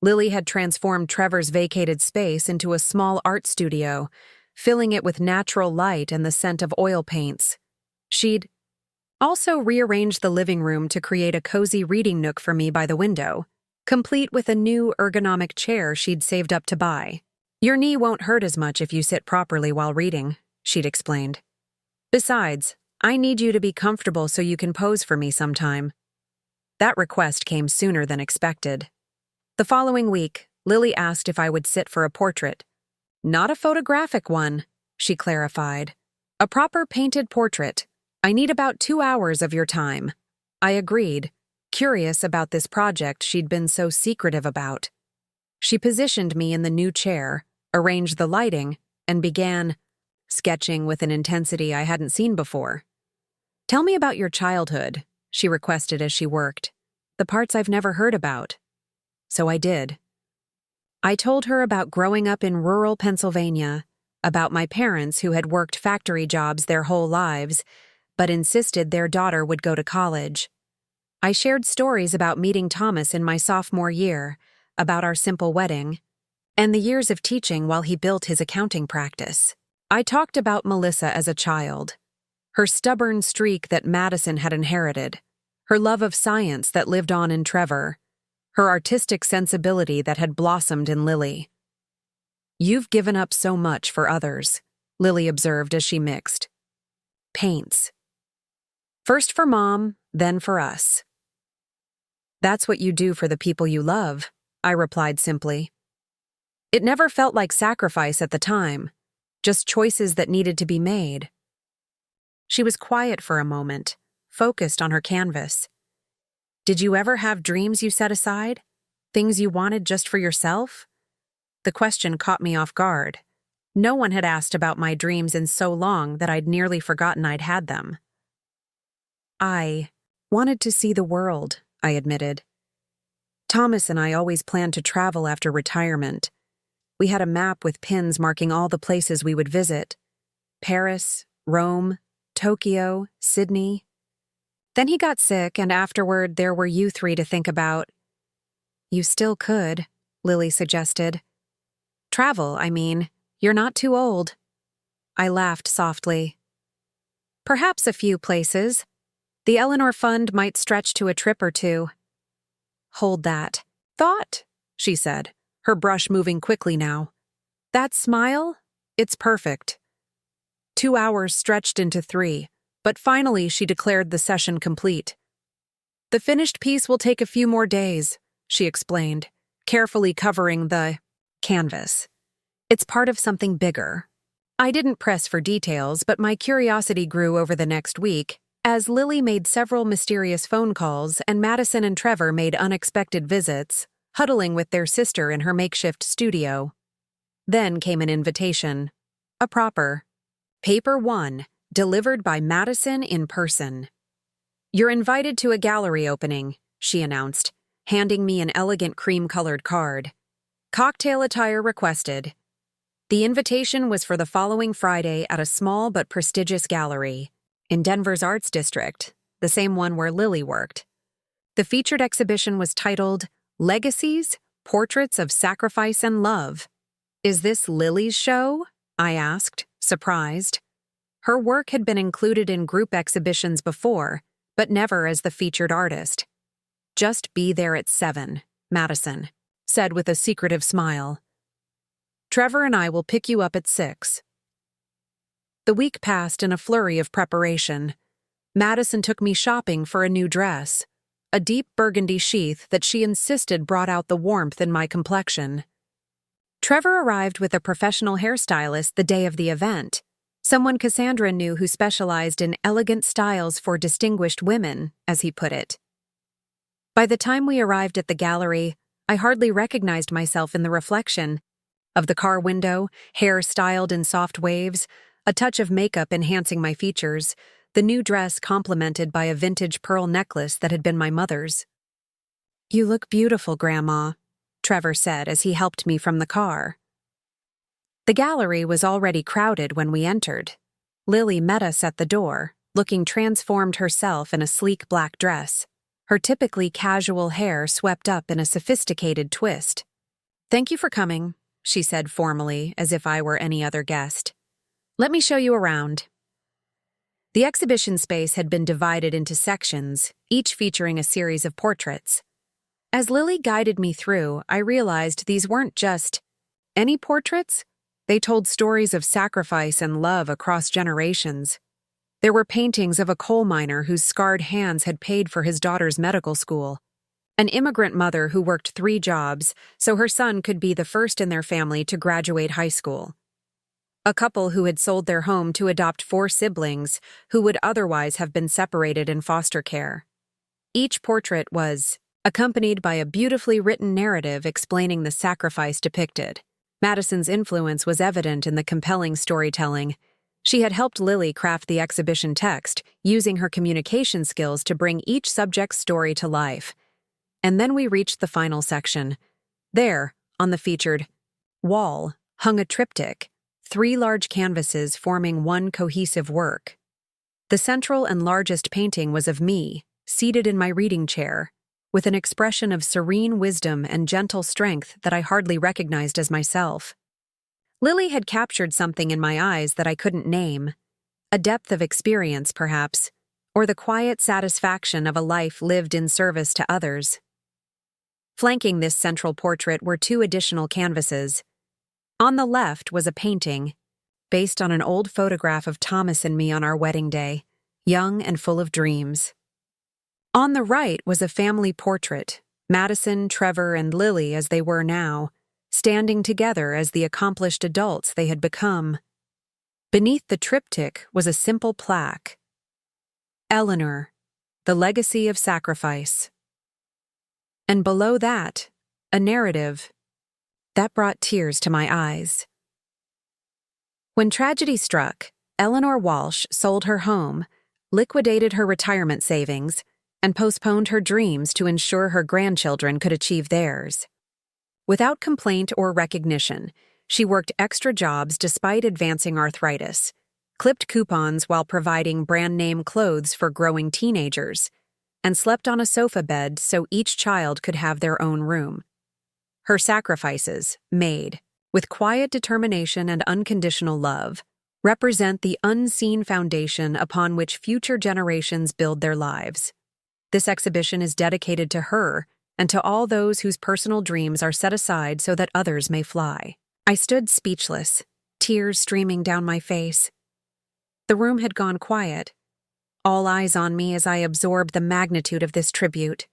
Lily had transformed Trevor's vacated space into a small art studio, filling it with natural light and the scent of oil paints. She'd also rearranged the living room to create a cozy reading nook for me by the window, complete with a new ergonomic chair she'd saved up to buy. "Your knee won't hurt as much if you sit properly while reading," she'd explained. "Besides, I need you to be comfortable so you can pose for me sometime." That request came sooner than expected. The following week, Lily asked if I would sit for a portrait. "Not a photographic one," she clarified. "A proper painted portrait. I need about 2 hours of your time." I agreed, curious about this project she'd been so secretive about. She positioned me in the new chair, arranged the lighting, and began sketching with an intensity I hadn't seen before. "Tell me about your childhood," she requested as she worked. "The parts I've never heard about." So I did. I told her about growing up in rural Pennsylvania, about my parents who had worked factory jobs their whole lives, but insisted their daughter would go to college. I shared stories about meeting Thomas in my sophomore year, about our simple wedding, and the years of teaching while he built his accounting practice. I talked about Melissa as a child, her stubborn streak that Madison had inherited, her love of science that lived on in Trevor, her artistic sensibility that had blossomed in Lily. "You've given up so much for others," Lily observed as she mixed. "Paints. First for Mom, then for us." "That's what you do for the people you love," I replied simply. It never felt like sacrifice at the time, just choices that needed to be made. She was quiet for a moment, focused on her canvas. "Did you ever have dreams you set aside? Things you wanted just for yourself?" The question caught me off guard. No one had asked about my dreams in so long that I'd nearly forgotten I'd had them. "I wanted to see the world," I admitted. "Thomas and I always planned to travel after retirement. We had a map with pins marking all the places we would visit: Paris, Rome, Tokyo, Sydney. Then he got sick, and afterward there were you three to think about." "You still could," Lily suggested. "Travel, I mean. You're not too old." I laughed softly. "Perhaps a few places. The Eleanor Fund might stretch to a trip or two." "Hold that thought," she said, her brush moving quickly now. "That smile? It's perfect." 2 hours stretched into 3, but finally she declared the session complete. "The finished piece will take a few more days," she explained, carefully covering the canvas. "It's part of something bigger." I didn't press for details, but my curiosity grew over the next week, as Lily made several mysterious phone calls and Madison and Trevor made unexpected visits, huddling with their sister in her makeshift studio. Then came an invitation. A proper. Paper 1, delivered by Madison in person. "You're invited to a gallery opening," she announced, handing me an elegant cream-colored card. "Cocktail attire requested." The invitation was for the following Friday at a small but prestigious gallery in Denver's Arts District, the same one where Lily worked. The featured exhibition was titled "Legacies, Portraits of Sacrifice and Love." "Is this Lily's show?" I asked, surprised. Her work had been included in group exhibitions before, but never as the featured artist. "Just be there at 7, Madison said with a secretive smile. "Trevor and I will pick you up at 6. The week passed in a flurry of preparation. Madison took me shopping for a new dress, a deep burgundy sheath that she insisted brought out the warmth in my complexion. Trevor arrived with a professional hairstylist the day of the event, someone Cassandra knew who specialized in elegant styles for distinguished women, as he put it. By the time we arrived at the gallery, I hardly recognized myself in the reflection of the car window, hair styled in soft waves, a touch of makeup enhancing my features, the new dress complemented by a vintage pearl necklace that had been my mother's. "You look beautiful, Grandma," Trevor said as he helped me from the car. The gallery was already crowded when we entered. Lily met us at the door, looking transformed herself in a sleek black dress. her typically casual hair swept up in a sophisticated twist. "Thank you for coming," she said formally, as if I were any other guest. "Let me show you around." The exhibition space had been divided into sections, each featuring a series of portraits. As Lily guided me through, I realized these weren't just any portraits. They told stories of sacrifice and love across generations. There were paintings of a coal miner whose scarred hands had paid for his daughter's medical school, an immigrant mother who worked 3 jobs so her son could be the first in their family to graduate high school, a couple who had sold their home to adopt 4 siblings who would otherwise have been separated in foster care. Each portrait was accompanied by a beautifully written narrative explaining the sacrifice depicted. Madison's influence was evident in the compelling storytelling. She had helped Lily craft the exhibition text, using her communication skills to bring each subject's story to life. And then we reached the final section. There, on the featured wall, hung a triptych, 3 large canvases forming one cohesive work. The central and largest painting was of me, seated in my reading chair, with an expression of serene wisdom and gentle strength that I hardly recognized as myself. Lily had captured something in my eyes that I couldn't name, a depth of experience, perhaps, or the quiet satisfaction of a life lived in service to others. Flanking this central portrait were 2 additional canvases. On the left was a painting, based on an old photograph of Thomas and me on our wedding day, young and full of dreams. On the right was a family portrait, Madison, Trevor, and Lily as they were now, standing together as the accomplished adults they had become. Beneath the triptych was a simple plaque. Eleanor, the legacy of sacrifice. And below that, a narrative that brought tears to my eyes. When tragedy struck, Eleanor Walsh sold her home, liquidated her retirement savings, and postponed her dreams to ensure her grandchildren could achieve theirs. Without complaint or recognition, she worked extra jobs despite advancing arthritis, clipped coupons while providing brand-name clothes for growing teenagers, and slept on a sofa bed so each child could have their own room. Her sacrifices, made with quiet determination and unconditional love, represent the unseen foundation upon which future generations build their lives. This exhibition is dedicated to her and to all those whose personal dreams are set aside so that others may fly. I stood speechless, tears streaming down my face. The room had gone quiet, all eyes on me as I absorbed the magnitude of this tribute.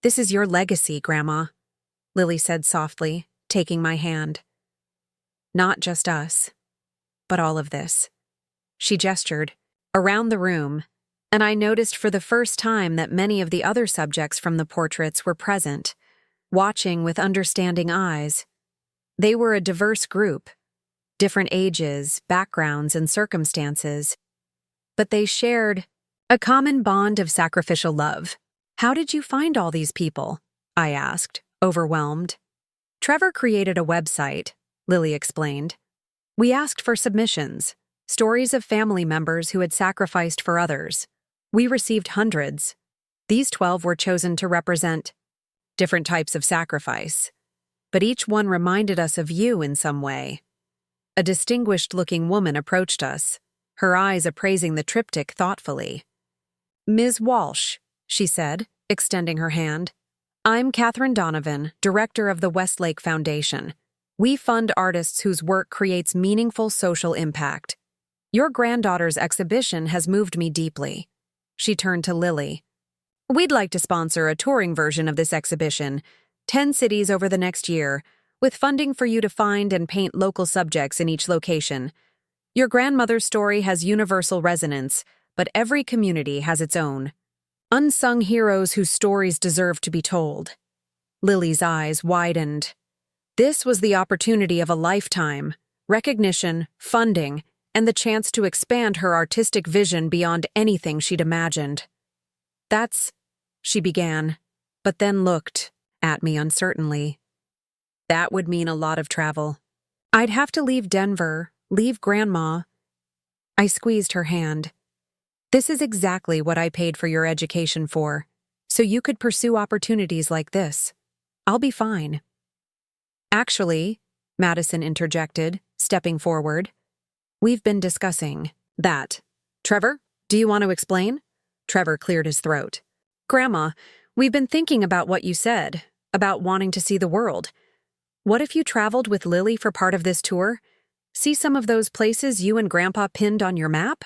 "This is your legacy, Grandma," Lily said softly, taking my hand. "Not just us, but all of this." She gestured around the room, and I noticed for the first time that many of the other subjects from the portraits were present, watching with understanding eyes. They were a diverse group, different ages, backgrounds, and circumstances, but they shared a common bond of sacrificial love. "How did you find all these people?" I asked, overwhelmed. "Trevor created a website," Lily explained. "We asked for submissions, stories of family members who had sacrificed for others. We received hundreds. These 12 were chosen to represent different types of sacrifice, but each one reminded us of you in some way." A distinguished-looking woman approached us, her eyes appraising the triptych thoughtfully. "Ms. Walsh," she said, extending her hand. "I'm Catherine Donovan, director of the Westlake Foundation. We fund artists whose work creates meaningful social impact. Your granddaughter's exhibition has moved me deeply." She turned to Lily. "We'd like to sponsor a touring version of this exhibition, 10 cities over the next year, with funding for you to find and paint local subjects in each location. Your grandmother's story has universal resonance, but every community has its own. Unsung heroes whose stories deserve to be told." Lily's eyes widened. This was the opportunity of a lifetime: recognition, funding, and the chance to expand her artistic vision beyond anything she'd imagined. "That's," she began, but then looked at me uncertainly. "That would mean a lot of travel. I'd have to leave Denver, leave Grandma." I squeezed her hand. "This is exactly what I paid for your education for. so you could pursue opportunities like this. I'll be fine." "Actually," Madison interjected, stepping forward, "we've been discussing that." "Trevor, do you want to explain?" Trevor cleared his throat. "Grandma, we've been thinking about what you said, about wanting to see the world. What if you traveled with Lily for part of this tour? See some of those places you and Grandpa pinned on your map?"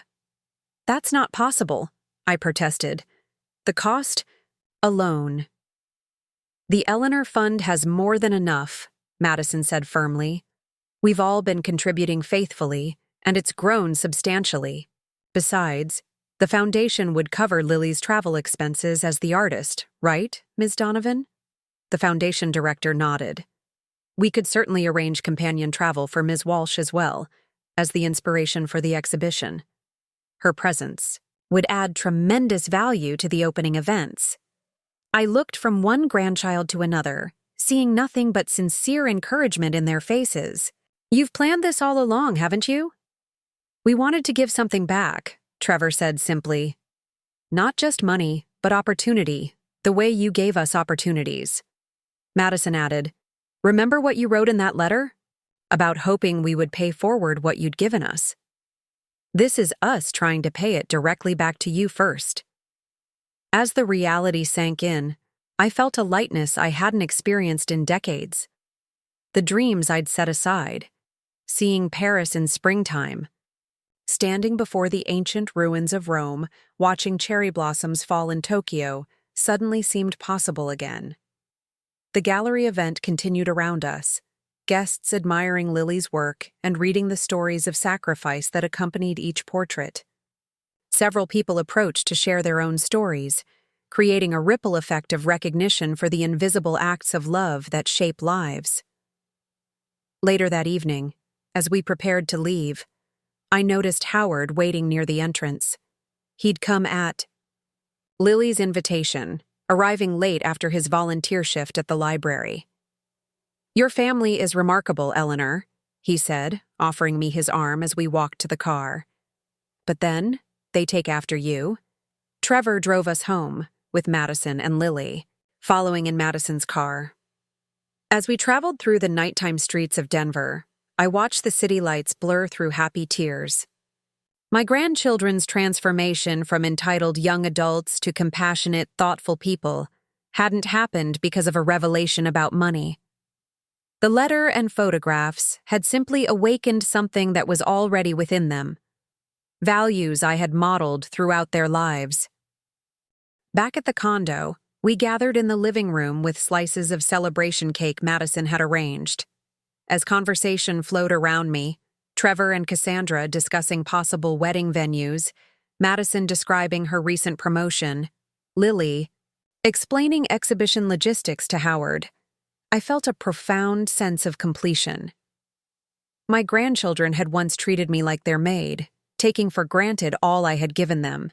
"That's not possible," I protested. "The cost alone." "The Eleanor Fund has more than enough," Madison said firmly. "We've all been contributing faithfully, and it's grown substantially. Besides, the foundation would cover Lily's travel expenses as the artist, right, Ms. Donovan?" The foundation director nodded. "We could certainly arrange companion travel for Ms. Walsh as well, as the inspiration for the exhibition. Her presence would add tremendous value to the opening events." I looked from one grandchild to another, seeing nothing but sincere encouragement in their faces. "You've planned this all along, haven't you?" "We wanted to give something back," Trevor said simply. "Not just money, but opportunity, the way you gave us opportunities." Madison added, "Remember what you wrote in that letter? About hoping we would pay forward what you'd given us. This is us trying to pay it directly back to you first." As the reality sank in, I felt a lightness I hadn't experienced in decades. The dreams I'd set aside, seeing Paris in springtime, standing before the ancient ruins of Rome, watching cherry blossoms fall in Tokyo, suddenly seemed possible again. The gallery event continued around us, guests admiring Lily's work and reading the stories of sacrifice that accompanied each portrait. Several people approached to share their own stories, creating a ripple effect of recognition for the invisible acts of love that shape lives. Later that evening, as we prepared to leave, I noticed Howard waiting near the entrance. He'd come at Lily's invitation, arriving late after his volunteer shift at the library. "Your family is remarkable, Eleanor," he said, offering me his arm as we walked to the car. "But then, they take after you." Trevor drove us home, with Madison and Lily, following in Madison's car. As we traveled through the nighttime streets of Denver, I watched the city lights blur through happy tears. My grandchildren's transformation from entitled young adults to compassionate, thoughtful people hadn't happened because of a revelation about money. The letter and photographs had simply awakened something that was already within them, values I had modeled throughout their lives. Back at the condo, we gathered in the living room with slices of celebration cake Madison had arranged. As conversation flowed around me, Trevor and Cassandra discussing possible wedding venues, Madison describing her recent promotion, Lily explaining exhibition logistics to Howard, I felt a profound sense of completion. My grandchildren had once treated me like their maid, taking for granted all I had given them.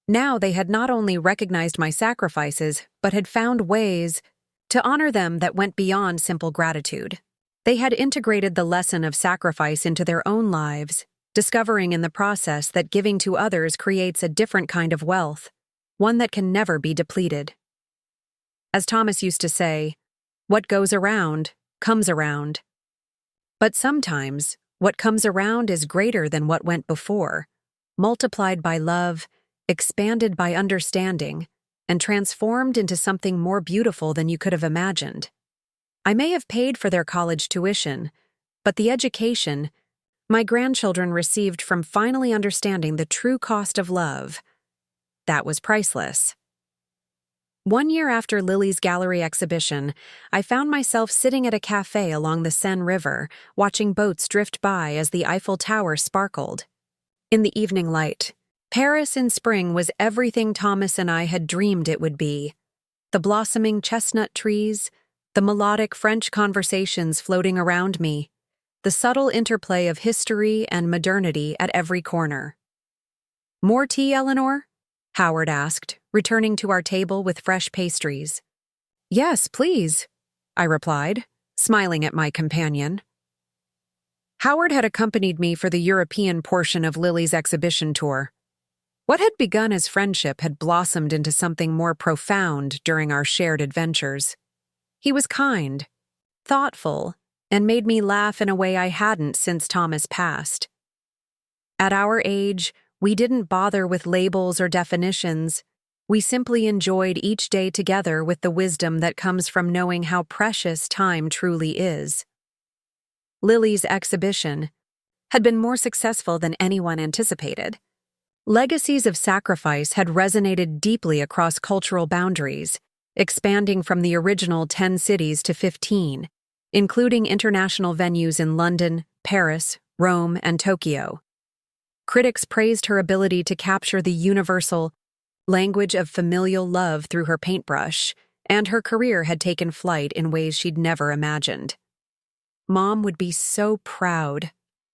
Now they had not only recognized my sacrifices, but had found ways to honor them that went beyond simple gratitude. They had integrated the lesson of sacrifice into their own lives, discovering in the process that giving to others creates a different kind of wealth, one that can never be depleted. As Thomas used to say, what goes around, comes around. But sometimes, what comes around is greater than what went before, multiplied by love, expanded by understanding, and transformed into something more beautiful than you could have imagined. I may have paid for their college tuition, but the education my grandchildren received from finally understanding the true cost of love, that was priceless. 1 year after Lily's gallery exhibition, I found myself sitting at a cafe along the Seine River, watching boats drift by as the Eiffel Tower sparkled. In the evening light, Paris in spring was everything Thomas and I had dreamed it would be. The blossoming chestnut trees, the melodic French conversations floating around me, the subtle interplay of history and modernity at every corner. "More tea, Eleanor?" Howard asked, returning to our table with fresh pastries. "Yes, please," I replied, smiling at my companion. Howard had accompanied me for the European portion of Lily's exhibition tour. What had begun as friendship had blossomed into something more profound during our shared adventures. He was kind, thoughtful, and made me laugh in a way I hadn't since Thomas passed. At our age, we didn't bother with labels or definitions. We simply enjoyed each day together with the wisdom that comes from knowing how precious time truly is. Lily's exhibition had been more successful than anyone anticipated. Legacies of sacrifice had resonated deeply across cultural boundaries, expanding from the original 10 cities to 15, including international venues in London, Paris, Rome, and Tokyo. Critics praised her ability to capture the universal language of familial love through her paintbrush, and her career had taken flight in ways she'd never imagined. "Mom would be so proud,"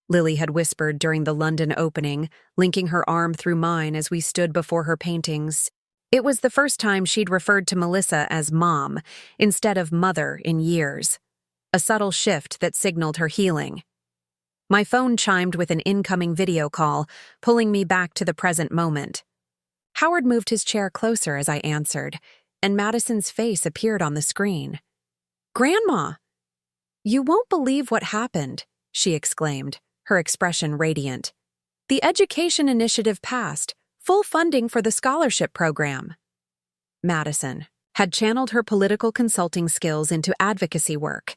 Lily had whispered during the London opening, linking her arm through mine as we stood before her paintings. It was the first time she'd referred to Melissa as Mom instead of Mother in years, a subtle shift that signaled her healing. My phone chimed with an incoming video call, pulling me back to the present moment. Howard moved his chair closer as I answered, and Madison's face appeared on the screen. "Grandma! You won't believe what happened," she exclaimed, her expression radiant. "The Education Initiative passed, full funding for the scholarship program." Madison had channeled her political consulting skills into advocacy work,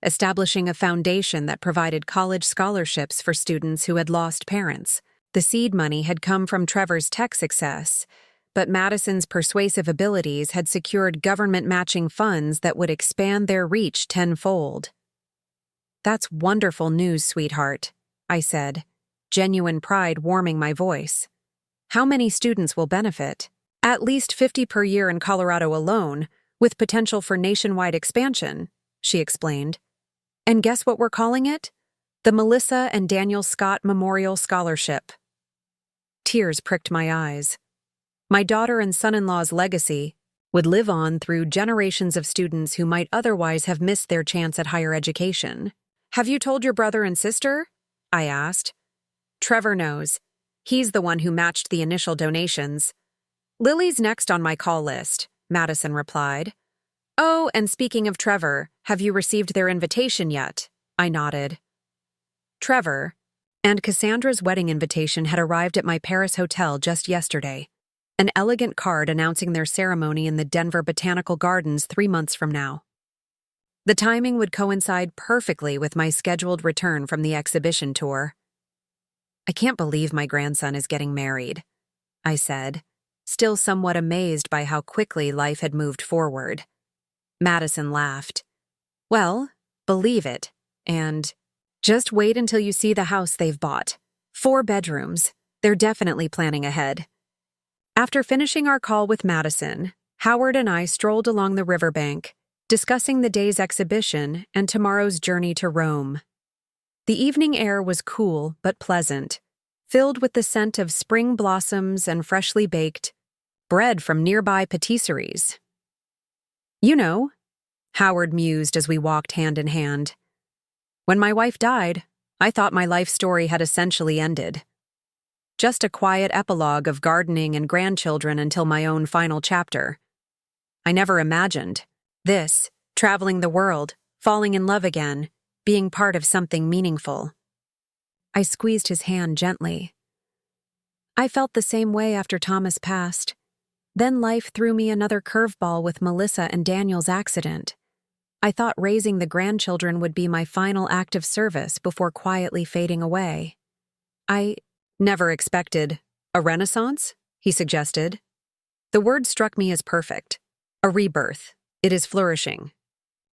establishing a foundation that provided college scholarships for students who had lost parents. The seed money had come from Trevor's tech success, but Madison's persuasive abilities had secured government-matching funds that would expand their reach tenfold. "That's wonderful news, sweetheart," I said, genuine pride warming my voice. "How many students will benefit?" "At least 50 per year in Colorado alone, with potential for nationwide expansion," she explained. "And guess what we're calling it? The Melissa and Daniel Scott Memorial Scholarship." Tears pricked my eyes. My daughter and son-in-law's legacy would live on through generations of students who might otherwise have missed their chance at higher education. "Have you told your brother and sister?" I asked. "Trevor knows. He's the one who matched the initial donations." "Lily's next on my call list," Madison replied. "Oh, and speaking of Trevor, have you received their invitation yet?" I nodded. Trevor and Cassandra's wedding invitation had arrived at my Paris hotel just yesterday, an elegant card announcing their ceremony in the Denver Botanical Gardens 3 months from now. The timing would coincide perfectly with my scheduled return from the exhibition tour. "I can't believe my grandson is getting married," I said, still somewhat amazed by how quickly life had moved forward. Madison laughed. "Well, believe it, and just wait until you see the house they've bought. 4 bedrooms. They're definitely planning ahead." After finishing our call with Madison, Howard and I strolled along the riverbank, discussing the day's exhibition and tomorrow's journey to Rome. The evening air was cool but pleasant, filled with the scent of spring blossoms and freshly baked bread from nearby patisseries. "You know," Howard mused as we walked hand in hand, "when my wife died, I thought my life story had essentially ended. Just a quiet epilogue of gardening and grandchildren until my own final chapter. I never imagined this, traveling the world, falling in love again, being part of something meaningful." I squeezed his hand gently. "I felt the same way after Thomas passed. Then life threw me another curveball with Melissa and Daniel's accident. I thought raising the grandchildren would be my final act of service before quietly fading away. I never expected a renaissance," he suggested. The word struck me as perfect. A rebirth. It is flourishing.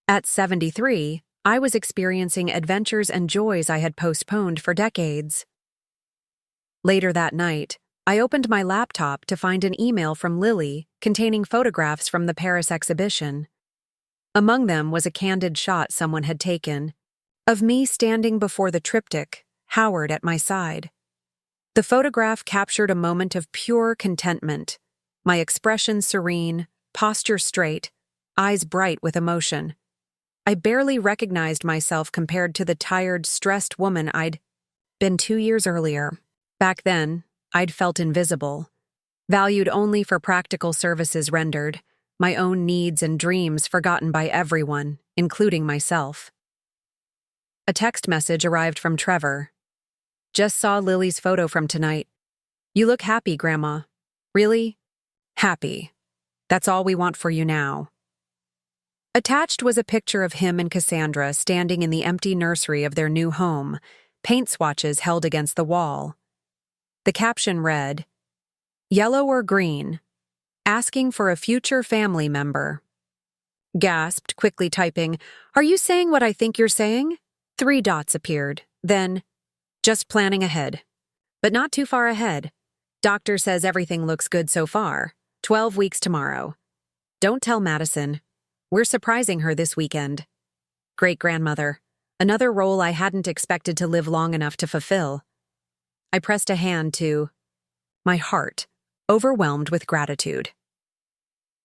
At 73, I was experiencing adventures and joys I had postponed for decades. Later that night, I opened my laptop to find an email from Lily containing photographs from the Paris exhibition. Among them was a candid shot someone had taken of me standing before the triptych, Howard at my side. The photograph captured a moment of pure contentment, my expression serene, posture straight, eyes bright with emotion. I barely recognized myself compared to the tired, stressed woman I'd been 2 years earlier. Back then, I'd felt invisible, valued only for practical services rendered, my own needs and dreams forgotten by everyone, including myself. A text message arrived from Trevor. Just saw Lily's photo from tonight. You look happy, Grandma. Really? Happy. That's all we want for you now. Attached was a picture of him and Cassandra standing in the empty nursery of their new home, paint swatches held against the wall. The caption read, "Yellow or green? Asking for a future family member." Gasped, quickly typing, "Are you saying what I think you're saying?" 3 dots appeared. Then, "Just planning ahead. But not too far ahead. Doctor says everything looks good so far. 12 weeks tomorrow. Don't tell Madison. We're surprising her this weekend. Great-grandmother. Another role I hadn't expected to live long enough to fulfill." I pressed a hand to my heart, overwhelmed with gratitude.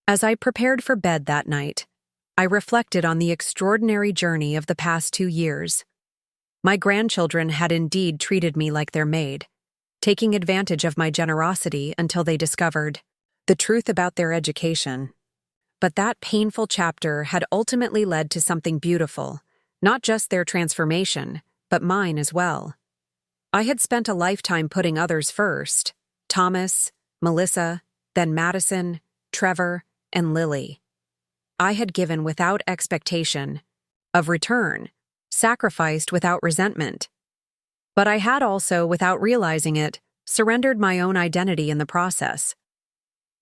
As I prepared for bed that night, I reflected on the extraordinary journey of the past 2 years. My grandchildren had indeed treated me like their maid, taking advantage of my generosity until they discovered the truth about their education. But that painful chapter had ultimately led to something beautiful, not just their transformation, but mine as well. I had spent a lifetime putting others first: Thomas, Melissa, then Madison, Trevor, and Lily. I had given without expectation of return, sacrificed without resentment. But I had also, without realizing it, surrendered my own identity in the process.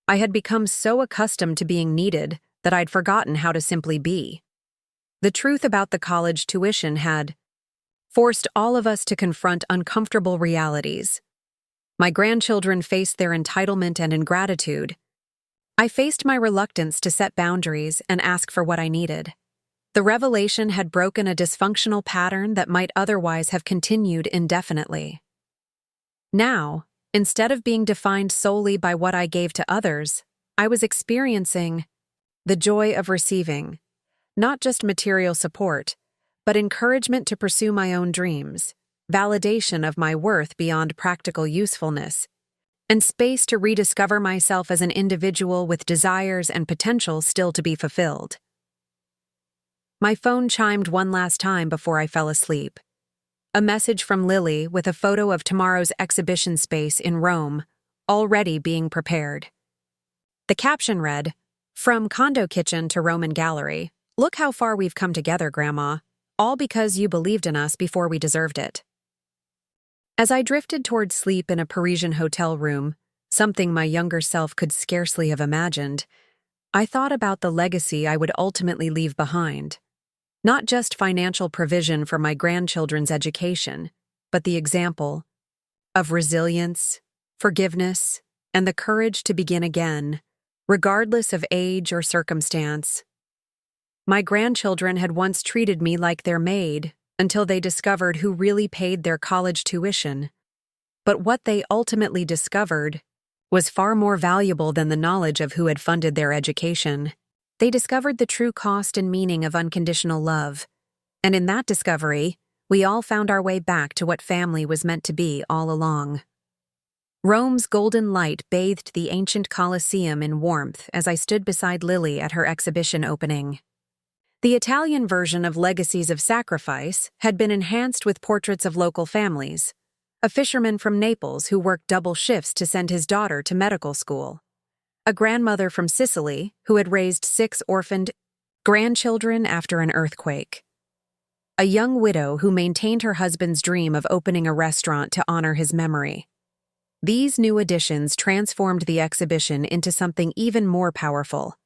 I had become so accustomed to being needed that I'd forgotten how to simply be. The truth about the college tuition had forced all of us to confront uncomfortable realities. My grandchildren faced their entitlement and ingratitude. I faced my reluctance to set boundaries and ask for what I needed. The revelation had broken a dysfunctional pattern that might otherwise have continued indefinitely. Now, instead of being defined solely by what I gave to others, I was experiencing the joy of receiving, not just material support, but encouragement to pursue my own dreams, validation of my worth beyond practical usefulness, and space to rediscover myself as an individual with desires and potential still to be fulfilled. My phone chimed one last time before I fell asleep. A message from Lily with a photo of tomorrow's exhibition space in Rome, already being prepared. The caption read, "From condo kitchen to Roman gallery. Look how far we've come together, Grandma. All because you believed in us before we deserved it." As I drifted toward sleep in a Parisian hotel room, something my younger self could scarcely have imagined, I thought about the legacy I would ultimately leave behind. Not just financial provision for my grandchildren's education, but the example of resilience, forgiveness, and the courage to begin again, regardless of age or circumstance. My grandchildren had once treated me like their maid until they discovered who really paid their college tuition. But what they ultimately discovered was far more valuable than the knowledge of who had funded their education. They discovered the true cost and meaning of unconditional love. And in that discovery, we all found our way back to what family was meant to be all along. Rome's golden light bathed the ancient Colosseum in warmth as I stood beside Lily at her exhibition opening. The Italian version of Legacies of Sacrifice had been enhanced with portraits of local families: a fisherman from Naples who worked double shifts to send his daughter to medical school, a grandmother from Sicily who had raised 6 orphaned grandchildren after an earthquake, a young widow who maintained her husband's dream of opening a restaurant to honor his memory. These new additions transformed the exhibition into something even more powerful,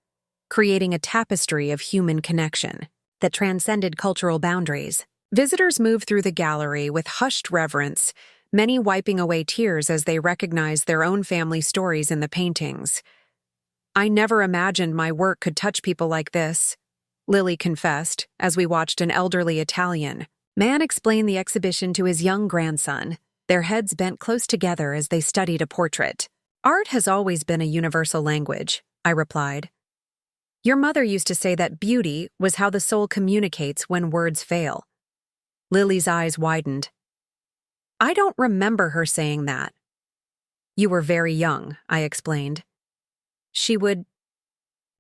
creating a tapestry of human connection that transcended cultural boundaries. Visitors moved through the gallery with hushed reverence, many wiping away tears as they recognized their own family stories in the paintings. "I never imagined my work could touch people like this," Lily confessed as we watched an elderly Italian man explain the exhibition to his young grandson, their heads bent close together as they studied a portrait. "Art has always been a universal language," I replied. "Your mother used to say that beauty was how the soul communicates when words fail." Lily's eyes widened. "I don't remember her saying that." You were very young, I explained. She would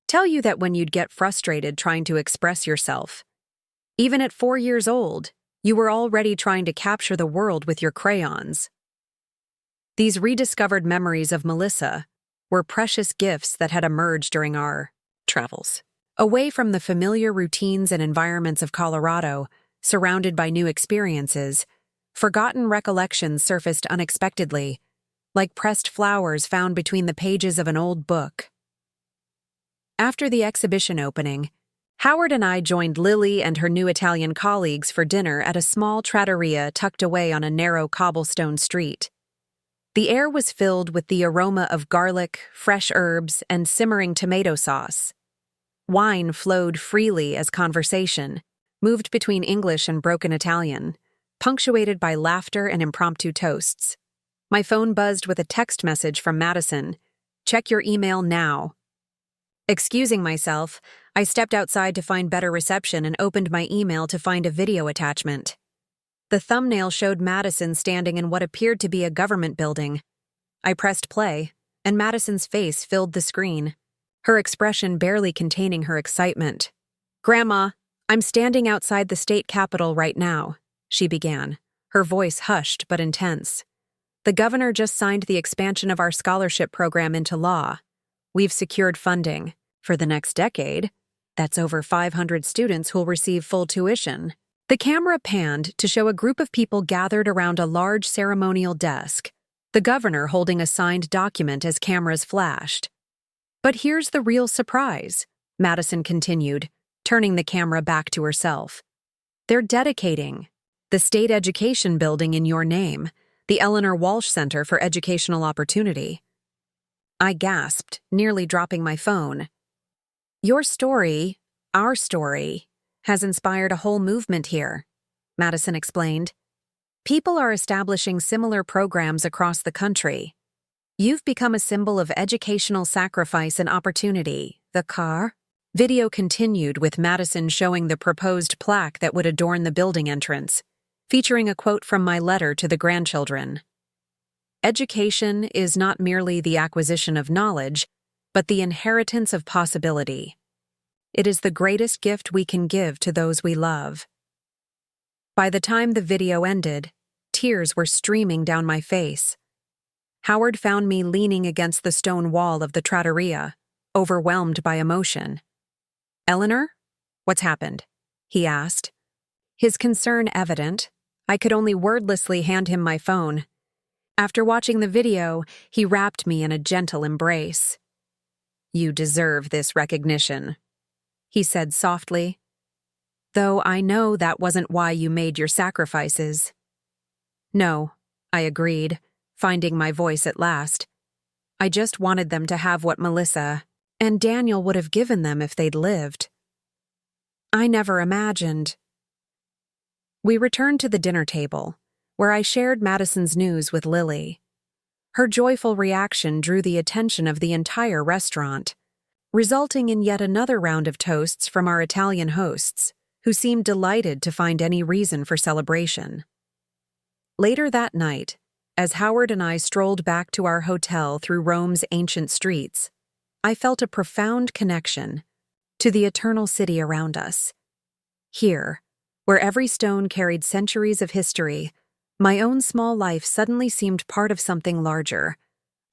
tell you that when you'd get frustrated trying to express yourself. Even at 4 years old, you were already trying to capture the world with your crayons. These rediscovered memories of Melissa were precious gifts that had emerged during our travels. Away from the familiar routines and environments of Colorado, surrounded by new experiences, forgotten recollections surfaced unexpectedly, like pressed flowers found between the pages of an old book. After the exhibition opening, Howard and I joined Lily and her new Italian colleagues for dinner at a small trattoria tucked away on a narrow cobblestone street. The air was filled with the aroma of garlic, fresh herbs, and simmering tomato sauce. Wine flowed freely as conversation moved between English and broken Italian, punctuated by laughter and impromptu toasts. My phone buzzed with a text message from Madison. "Check your email now." Excusing myself, I stepped outside to find better reception and opened my email to find a video attachment. The thumbnail showed Madison standing in what appeared to be a government building. I pressed play, and Madison's face filled the screen, her expression barely containing her excitement. "Grandma, I'm standing outside the state capitol right now," she began, her voice hushed but intense. "The governor just signed the expansion of our scholarship program into law. We've secured funding. For the next decade, that's over 500 students who'll receive full tuition." The camera panned to show a group of people gathered around a large ceremonial desk, the governor holding a signed document as cameras flashed. "But here's the real surprise," Madison continued, turning the camera back to herself. "They're dedicating the state education building in your name, the Eleanor Walsh Center for Educational Opportunity." I gasped, nearly dropping my phone. "Your story, our story, has inspired a whole movement here," Madison explained. "People are establishing similar programs across the country. You've become a symbol of educational sacrifice and opportunity." The car video continued with Madison showing the proposed plaque that would adorn the building entrance, featuring a quote from my letter to the grandchildren. "Education is not merely the acquisition of knowledge, but the inheritance of possibility. It is the greatest gift we can give to those we love." By the time the video ended, tears were streaming down my face. Howard found me leaning against the stone wall of the trattoria, overwhelmed by emotion. "Eleanor, what's happened?" he asked. His concern evident, I could only wordlessly hand him my phone. After watching the video, he wrapped me in a gentle embrace. "You deserve this recognition," he said softly. "Though I know that wasn't why you made your sacrifices." "No," I agreed, finding my voice at last. "I just wanted them to have what Melissa and Daniel would have given them if they'd lived. I never imagined." We returned to the dinner table, where I shared Madison's news with Lily. Her joyful reaction drew the attention of the entire restaurant, resulting in yet another round of toasts from our Italian hosts, who seemed delighted to find any reason for celebration. Later that night, as Howard and I strolled back to our hotel through Rome's ancient streets, I felt a profound connection to the eternal city around us. Here, where every stone carried centuries of history, my own small life suddenly seemed part of something larger,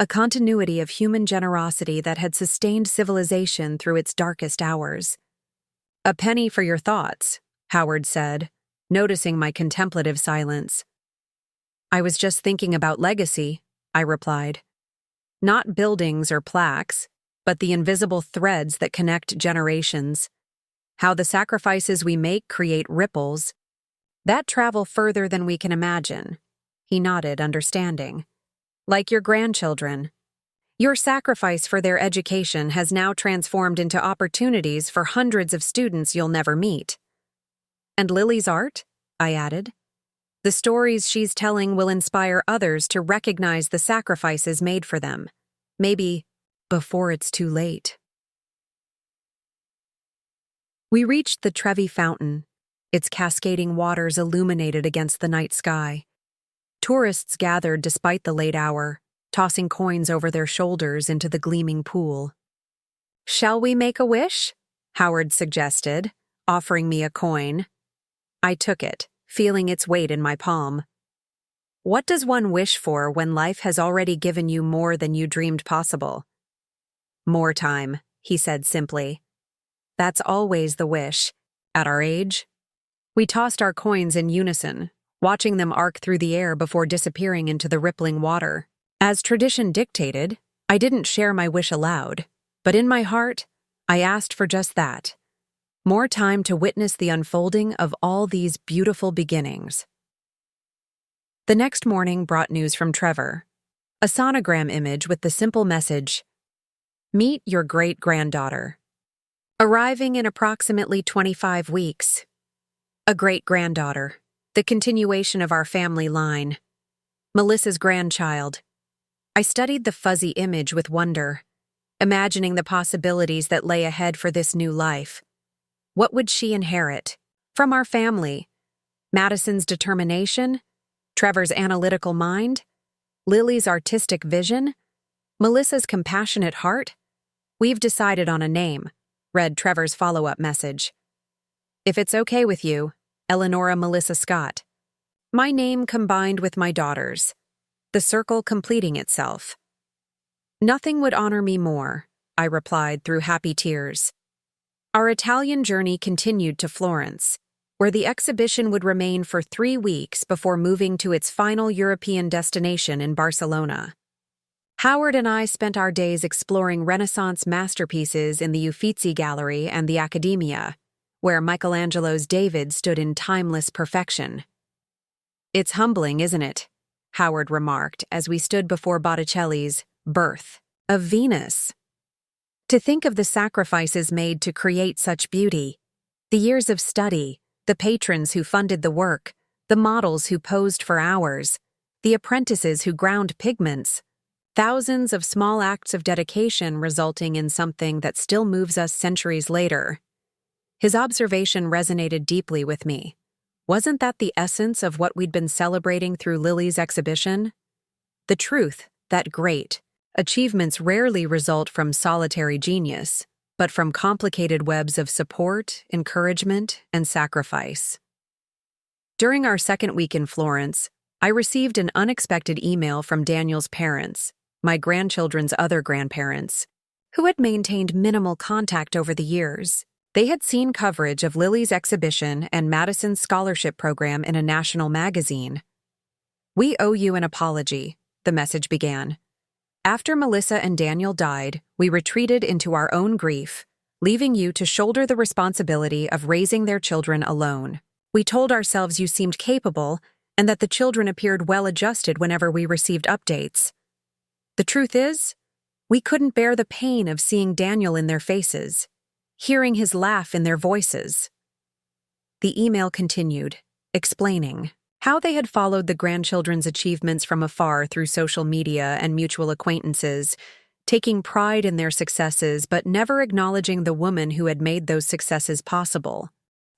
a continuity of human generosity that had sustained civilization through its darkest hours. "A penny for your thoughts," Howard said, noticing my contemplative silence. "I was just thinking about legacy," I replied. "Not buildings or plaques, but the invisible threads that connect generations. How the sacrifices we make create ripples that travel further than we can imagine." He nodded, understanding. "Like your grandchildren. Your sacrifice for their education has now transformed into opportunities for hundreds of students you'll never meet." "And Lily's art?" I added. "The stories she's telling will inspire others to recognize the sacrifices made for them. Maybe before it's too late." We reached the Trevi Fountain, its cascading waters illuminated against the night sky. Tourists gathered despite the late hour, tossing coins over their shoulders into the gleaming pool. "Shall we make a wish?" Howard suggested, offering me a coin. I took it, feeling its weight in my palm. What does one wish for when life has already given you more than you dreamed possible? "More time," he said simply. That's always the wish. At our age, we tossed our coins in unison, watching them arc through the air before disappearing into the rippling water. As tradition dictated, I didn't share my wish aloud, but in my heart, I asked for just that. More time to witness the unfolding of all these beautiful beginnings. The next morning brought news from Trevor. A sonogram image with the simple message, "Meet your great-granddaughter." Arriving in approximately 25 weeks. A great-granddaughter, the continuation of our family line. Melissa's grandchild. I studied the fuzzy image with wonder, imagining the possibilities that lay ahead for this new life. What would she inherit? From our family? Madison's determination? Trevor's analytical mind? Lily's artistic vision? Melissa's compassionate heart? "We've decided on a name," read Trevor's follow-up message. "If it's okay with you, Eleonora Melissa Scott." My name combined with my daughter's, the circle completing itself. "Nothing would honor me more," I replied through happy tears. Our Italian journey continued to Florence, where the exhibition would remain for 3 weeks before moving to its final European destination in Barcelona. Howard and I spent our days exploring Renaissance masterpieces in the Uffizi Gallery and the Accademia, where Michelangelo's David stood in timeless perfection. "It's humbling, isn't it?" Howard remarked as we stood before Botticelli's Birth of Venus. "To think of the sacrifices made to create such beauty, the years of study, the patrons who funded the work, the models who posed for hours, the apprentices who ground pigments, thousands of small acts of dedication resulting in something that still moves us centuries later." His observation resonated deeply with me. Wasn't that the essence of what we'd been celebrating through Lily's exhibition? The truth that great achievements rarely result from solitary genius, but from complicated webs of support, encouragement, and sacrifice. During our second week in Florence, I received an unexpected email from Daniel's parents, my grandchildren's other grandparents, who had maintained minimal contact over the years. They had seen coverage of Lily's exhibition and Madison's scholarship program in a national magazine. "We owe you an apology," the message began. "After Melissa and Daniel died, we retreated into our own grief, leaving you to shoulder the responsibility of raising their children alone. We told ourselves you seemed capable and that the children appeared well-adjusted whenever we received updates. The truth is, we couldn't bear the pain of seeing Daniel in their faces, hearing his laugh in their voices." The email continued, explaining how they had followed the grandchildren's achievements from afar through social media and mutual acquaintances, taking pride in their successes but never acknowledging the woman who had made those successes possible.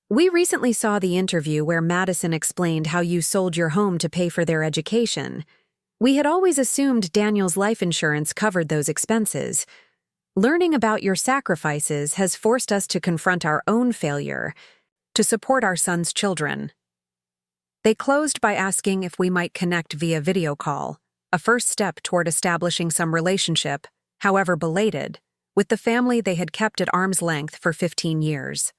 "We recently saw the interview where Madison explained how you sold your home to pay for their education. We had always assumed Daniel's life insurance covered those expenses. Learning about your sacrifices has forced us to confront our own failure, to support our son's children." They closed by asking if we might connect via video call, a first step toward establishing some relationship, however belated, with the family they had kept at arm's length for 15 years.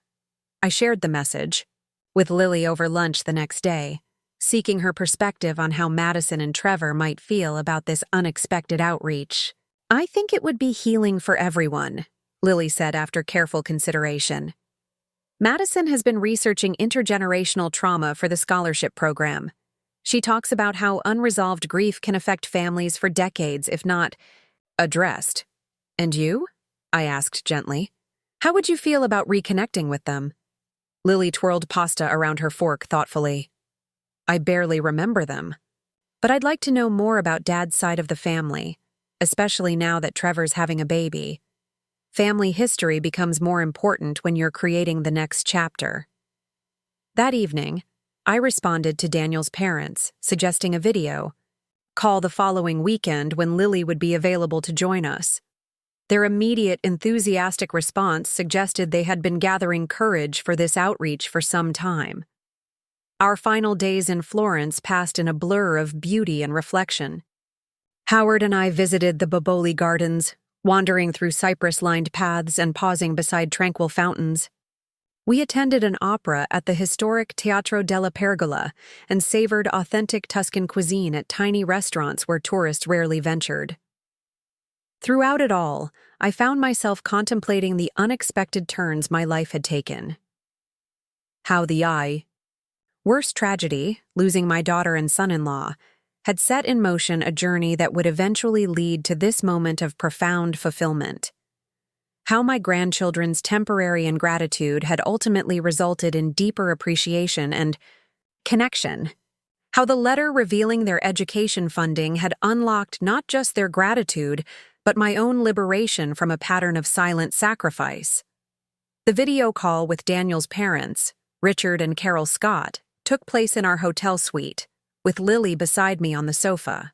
I shared the message with Lily over lunch the next day, seeking her perspective on how Madison and Trevor might feel about this unexpected outreach. "I think it would be healing for everyone," Lily said after careful consideration. "Madison has been researching intergenerational trauma for the scholarship program. She talks about how unresolved grief can affect families for decades if not addressed. And you?" I asked gently. "How would you feel about reconnecting with them?" Lily twirled pasta around her fork thoughtfully. "I barely remember them. But I'd like to know more about Dad's side of the family, especially now that Trevor's having a baby. Family history becomes more important when you're creating the next chapter." That evening, I responded to Daniel's parents, suggesting a video. call the following weekend when Lily would be available to join us. Their immediate, enthusiastic response suggested they had been gathering courage for this outreach for some time. Our final days in Florence passed in a blur of beauty and reflection. Howard and I visited the Boboli Gardens, wandering through cypress-lined paths and pausing beside tranquil fountains. We attended an opera at the historic Teatro della Pergola and savored authentic Tuscan cuisine at tiny restaurants where tourists rarely ventured. Throughout it all, I found myself contemplating the unexpected turns my life had taken. How the worst tragedy, losing my daughter and son-in-law, had set in motion a journey that would eventually lead to this moment of profound fulfillment. How my grandchildren's temporary ingratitude had ultimately resulted in deeper appreciation and connection. How the letter revealing their education funding had unlocked not just their gratitude, but my own liberation from a pattern of silent sacrifice. The video call with Daniel's parents, Richard and Carol Scott, took place in our hotel suite, with Lily beside me on the sofa.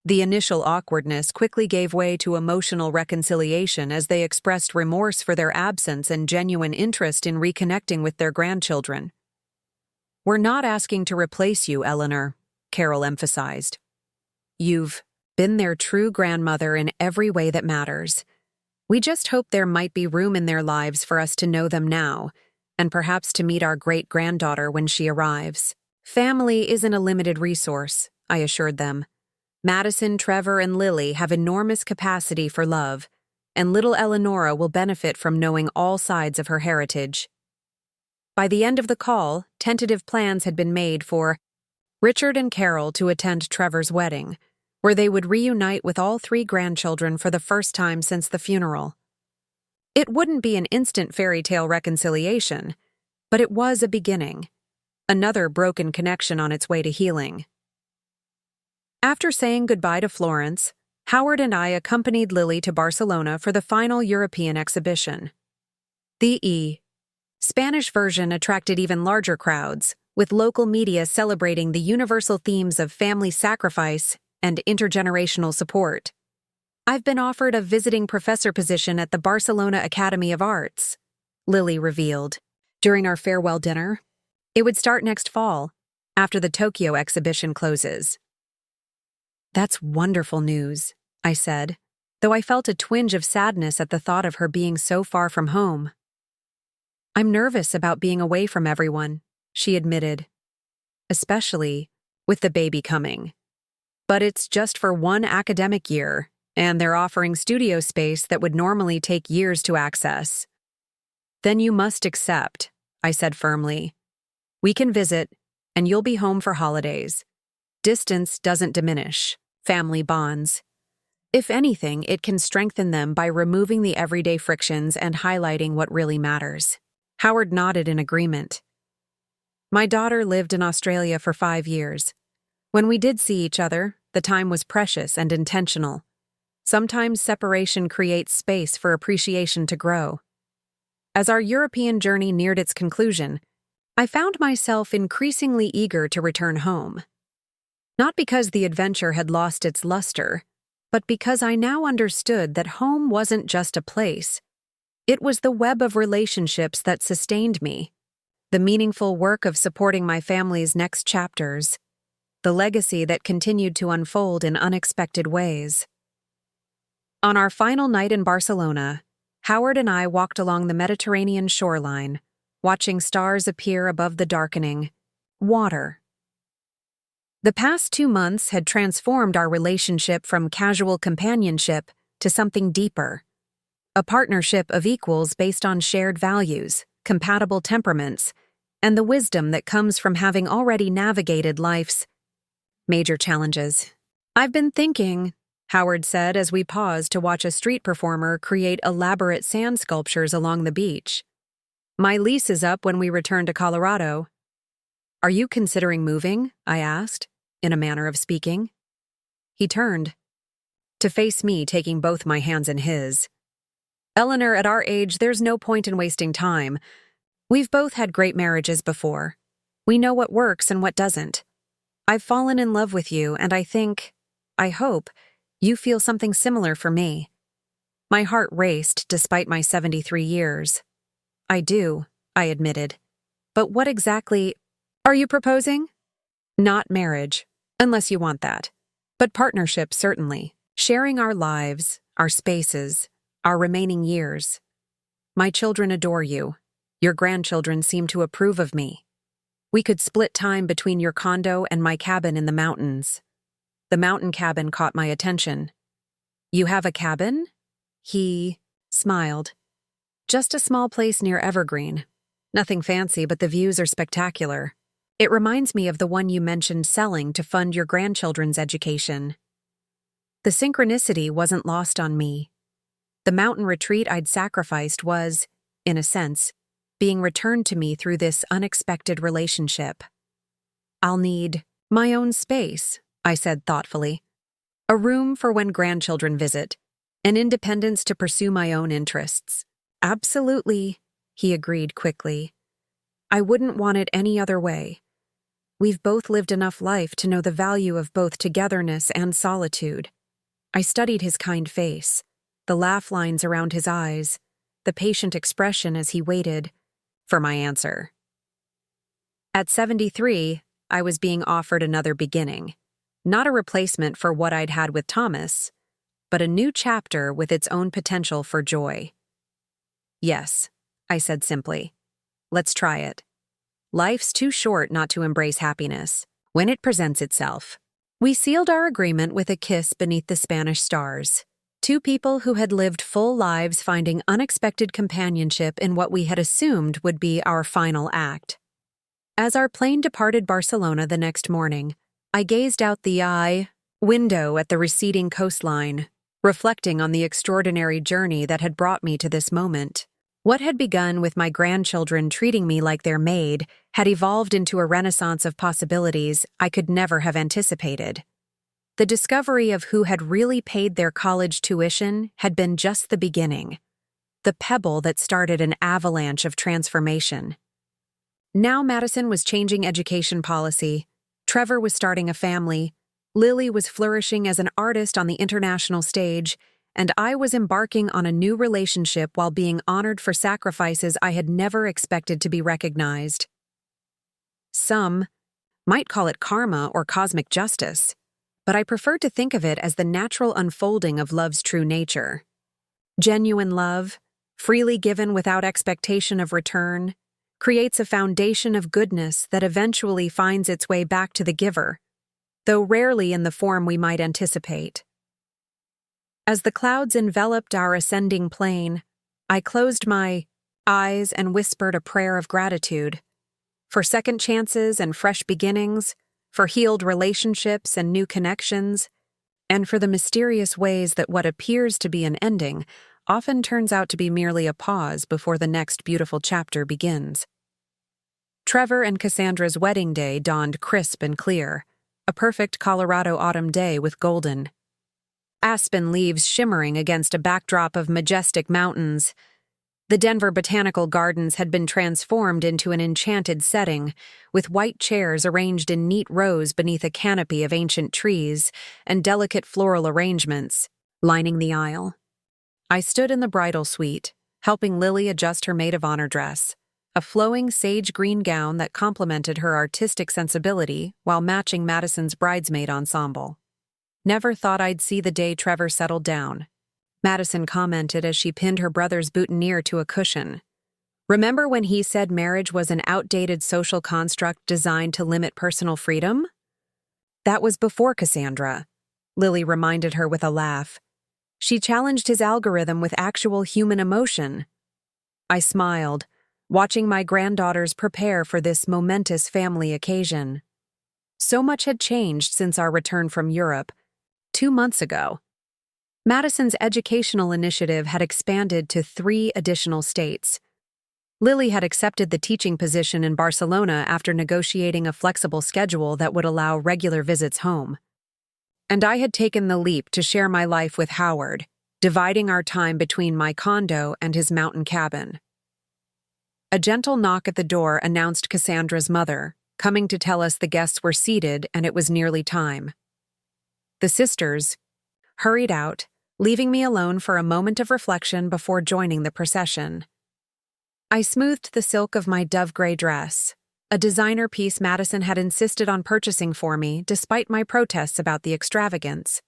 The initial awkwardness quickly gave way to emotional reconciliation as they expressed remorse for their absence and genuine interest in reconnecting with their grandchildren. "We're not asking to replace you, Eleanor," Carol emphasized. "You've been their true grandmother in every way that matters. We just hope there might be room in their lives for us to know them now, and perhaps to meet our great-granddaughter when she arrives. Family isn't a limited resource," I assured them. "Madison, Trevor, and Lily have enormous capacity for love, and little Eleonora will benefit from knowing all sides of her heritage." By the end of the call, tentative plans had been made for Richard and Carol to attend Trevor's wedding, where they would reunite with all three grandchildren for the first time since the funeral. It wouldn't be an instant fairy tale reconciliation, but it was a beginning, another broken connection on its way to healing. After saying goodbye to Florence, Howard and I accompanied Lily to Barcelona for the final European exhibition. The Spanish version attracted even larger crowds, with local media celebrating the universal themes of family sacrifice and intergenerational support. "I've been offered a visiting professor position at the Barcelona Academy of Arts," Lily revealed during our farewell dinner. "It would start next fall, after the Tokyo exhibition closes." "That's wonderful news," I said, though I felt a twinge of sadness at the thought of her being so far from home. "I'm nervous about being away from everyone," she admitted, "especially with the baby coming. But it's just for one academic year, and they're offering studio space that would normally take years to access." "Then you must accept," I said firmly. "We can visit, and you'll be home for holidays. Distance doesn't diminish family bonds. If anything, it can strengthen them by removing the everyday frictions and highlighting what really matters." Howard nodded in agreement. "My daughter lived in Australia for 5 years. When we did see each other, the time was precious and intentional. Sometimes separation creates space for appreciation to grow." As our European journey neared its conclusion, I found myself increasingly eager to return home. Not because the adventure had lost its luster, but because I now understood that home wasn't just a place. It was the web of relationships that sustained me, the meaningful work of supporting my family's next chapters, the legacy that continued to unfold in unexpected ways. On our final night in Barcelona, Howard and I walked along the Mediterranean shoreline, watching stars appear above the darkening water. The past 2 months had transformed our relationship from casual companionship to something deeper, a partnership of equals based on shared values, compatible temperaments, and the wisdom that comes from having already navigated life's major challenges. "I've been thinking," Howard said as we paused to watch a street performer create elaborate sand sculptures along the beach. "My lease is up when we return to Colorado." "Are you considering moving?" I asked, in a manner of speaking. He turned to face me, taking both my hands in his. "Eleanor, at our age, there's no point in wasting time. We've both had great marriages before. We know what works and what doesn't. I've fallen in love with you, and I hope, you feel something similar for me. My heart raced despite my 73 years. I do, I admitted. But what exactly are you proposing? Not marriage, unless you want that. But partnership, certainly. Sharing our lives, our spaces, our remaining years. My children adore you. Your grandchildren seem to approve of me. We could split time between your condo and my cabin in the mountains. The mountain cabin caught my attention. You have a cabin? He smiled. Just a small place near Evergreen. Nothing fancy, but the views are spectacular. It reminds me of the one you mentioned selling to fund your grandchildren's education. The synchronicity wasn't lost on me. The mountain retreat I'd sacrificed was, in a sense, being returned to me through this unexpected relationship. I'll need my own space, I said thoughtfully. A room for when grandchildren visit, an independence to pursue my own interests. Absolutely, he agreed quickly. I wouldn't want it any other way. We've both lived enough life to know the value of both togetherness and solitude. I studied his kind face, the laugh lines around his eyes, the patient expression as he waited for my answer. At 73, I was being offered another beginning, not a replacement for what I'd had with Thomas, but a new chapter with its own potential for joy. Yes, I said simply. Let's try it. Life's too short not to embrace happiness when it presents itself. We sealed our agreement with a kiss beneath the Spanish stars. Two people who had lived full lives finding unexpected companionship in what we had assumed would be our final act. As our plane departed Barcelona the next morning, I gazed out the window at the receding coastline, reflecting on the extraordinary journey that had brought me to this moment. What had begun with my grandchildren treating me like their maid had evolved into a renaissance of possibilities I could never have anticipated. The discovery of who had really paid their college tuition had been just the beginning, the pebble that started an avalanche of transformation. Now Madison was changing education policy, Trevor was starting a family, Lily was flourishing as an artist on the international stage, and I was embarking on a new relationship while being honored for sacrifices I had never expected to be recognized. Some might call it karma or cosmic justice, but I preferred to think of it as the natural unfolding of love's true nature. Genuine love, freely given without expectation of return, creates a foundation of goodness that eventually finds its way back to the giver, though rarely in the form we might anticipate. As the clouds enveloped our ascending plane, I closed my eyes and whispered a prayer of gratitude for second chances and fresh beginnings, for healed relationships and new connections, and for the mysterious ways that what appears to be an ending often turns out to be merely a pause before the next beautiful chapter begins. Trevor and Cassandra's wedding day dawned crisp and clear, a perfect Colorado autumn day with golden aspen leaves shimmering against a backdrop of majestic mountains. The Denver Botanical Gardens had been transformed into an enchanted setting, with white chairs arranged in neat rows beneath a canopy of ancient trees and delicate floral arrangements lining the aisle. I stood in the bridal suite, helping Lily adjust her maid of honor dress, a flowing sage green gown that complemented her artistic sensibility while matching Madison's bridesmaid ensemble. Never thought I'd see the day Trevor settled down, Madison commented as she pinned her brother's boutonniere to a cushion. Remember when he said marriage was an outdated social construct designed to limit personal freedom? That was before Cassandra, Lily reminded her with a laugh. She challenged his algorithm with actual human emotion. I smiled, watching my granddaughters prepare for this momentous family occasion. So much had changed since our return from Europe, 2 months ago. Madison's educational initiative had expanded to 3 additional states. Lily had accepted the teaching position in Barcelona after negotiating a flexible schedule that would allow regular visits home. And I had taken the leap to share my life with Howard, dividing our time between my condo and his mountain cabin. A gentle knock at the door announced Cassandra's mother, coming to tell us the guests were seated and it was nearly time. The sisters hurried out, leaving me alone for a moment of reflection before joining the procession. I smoothed the silk of my dove-gray dress, a designer piece Madison had insisted on purchasing for me despite my protests about the extravagance.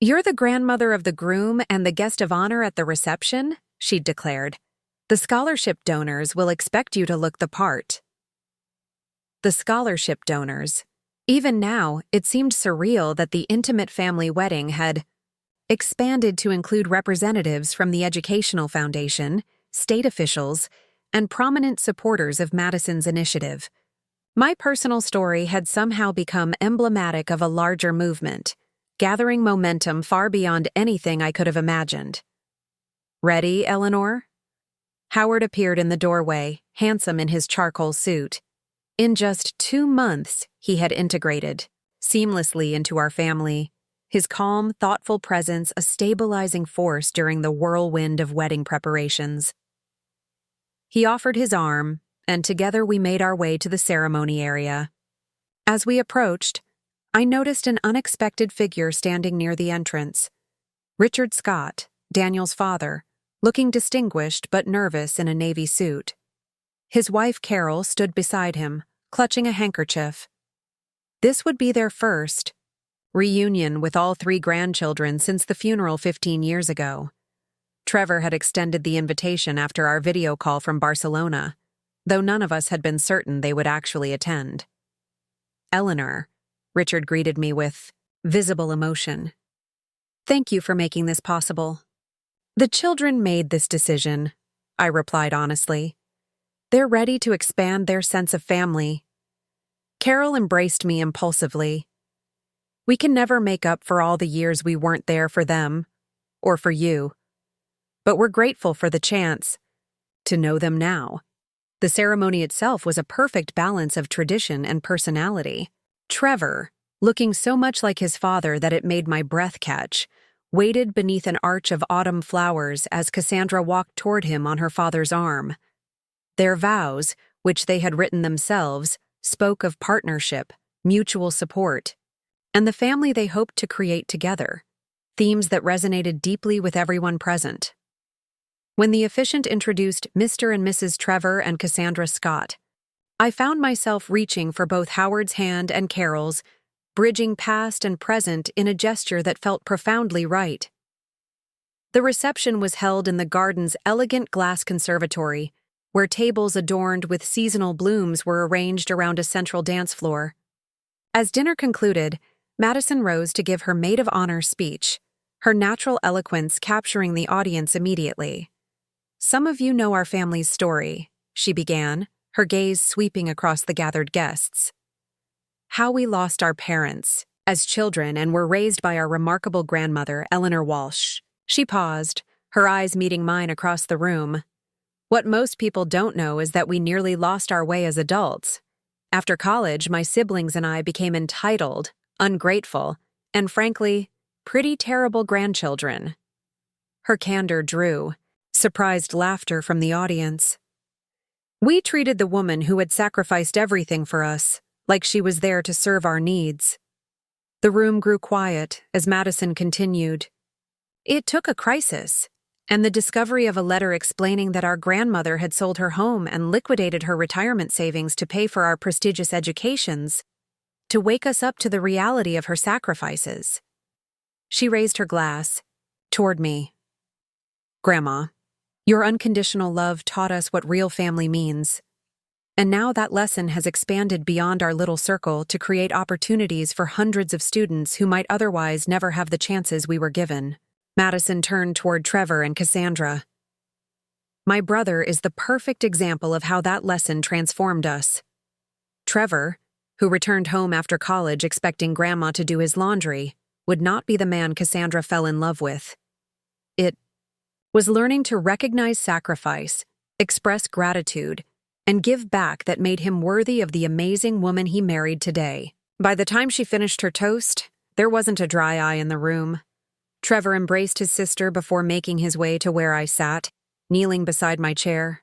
"You're the grandmother of the groom and the guest of honor at the reception," she'd declared. "The scholarship donors will expect you to look the part." The scholarship donors. Even now, it seemed surreal that the intimate family wedding had expanded to include representatives from the Educational Foundation, state officials, and prominent supporters of Madison's initiative. My personal story had somehow become emblematic of a larger movement, gathering momentum far beyond anything I could have imagined. "Ready, Eleanor?" Howard appeared in the doorway, handsome in his charcoal suit. In just 2 months, he had integrated seamlessly into our family, his calm, thoughtful presence a stabilizing force during the whirlwind of wedding preparations. He offered his arm, and together we made our way to the ceremony area. As we approached, I noticed an unexpected figure standing near the entrance. Richard Scott, Daniel's father, looking distinguished but nervous in a navy suit. His wife Carol stood beside him, clutching a handkerchief. This would be their first reunion with all 3 grandchildren since the funeral 15 years ago. Trevor had extended the invitation after our video call from Barcelona, though none of us had been certain they would actually attend. "Eleanor," Richard greeted me with visible emotion. "Thank you for making this possible." "The children made this decision," I replied honestly. "They're ready to expand their sense of family." Carol embraced me impulsively. "We can never make up for all the years we weren't there for them, or for you. But we're grateful for the chance to know them now." The ceremony itself was a perfect balance of tradition and personality. Trevor, looking so much like his father that it made my breath catch, waited beneath an arch of autumn flowers as Cassandra walked toward him on her father's arm. Their vows, which they had written themselves, spoke of partnership, mutual support, and the family they hoped to create together, themes that resonated deeply with everyone present. When the officiant introduced Mr. and Mrs. Trevor and Cassandra Scott, I found myself reaching for both Howard's hand and Carol's, bridging past and present in a gesture that felt profoundly right. The reception was held in the garden's elegant glass conservatory, where tables adorned with seasonal blooms were arranged around a central dance floor. As dinner concluded, Madison rose to give her maid of honor speech, her natural eloquence capturing the audience immediately. "Some of you know our family's story," she began, her gaze sweeping across the gathered guests. "How we lost our parents as children and were raised by our remarkable grandmother, Eleanor Walsh." She paused, her eyes meeting mine across the room. "What most people don't know is that we nearly lost our way as adults. After college, my siblings and I became entitled, ungrateful, and frankly, pretty terrible grandchildren." Her candor drew surprised laughter from the audience. "We treated the woman who had sacrificed everything for us like she was there to serve our needs." The room grew quiet as Madison continued. "It took a crisis, and the discovery of a letter explaining that our grandmother had sold her home and liquidated her retirement savings to pay for our prestigious educations, to wake us up to the reality of her sacrifices." She raised her glass toward me. "Grandma, your unconditional love taught us what real family means. And now that lesson has expanded beyond our little circle to create opportunities for hundreds of students who might otherwise never have the chances we were given." Madison turned toward Trevor and Cassandra. "My brother is the perfect example of how that lesson transformed us. Trevor, who returned home after college expecting Grandma to do his laundry, would not be the man Cassandra fell in love with. It was learning to recognize sacrifice, express gratitude, and give back that made him worthy of the amazing woman he married today." By the time she finished her toast, there wasn't a dry eye in the room. Trevor embraced his sister before making his way to where I sat, kneeling beside my chair.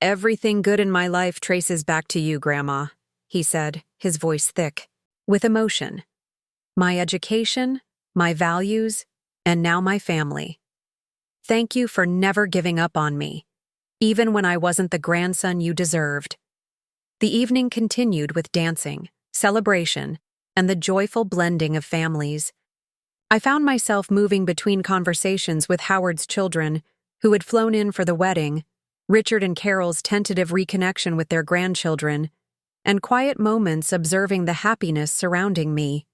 "Everything good in my life traces back to you, Grandma," he said, his voice thick, with emotion. My education, my values, and now my family. Thank you for never giving up on me, even when I wasn't the grandson you deserved. The evening continued with dancing, celebration, and the joyful blending of families. I found myself moving between conversations with Howard's children, who had flown in for the wedding, Richard and Carol's tentative reconnection with their grandchildren, and quiet moments observing the happiness surrounding me.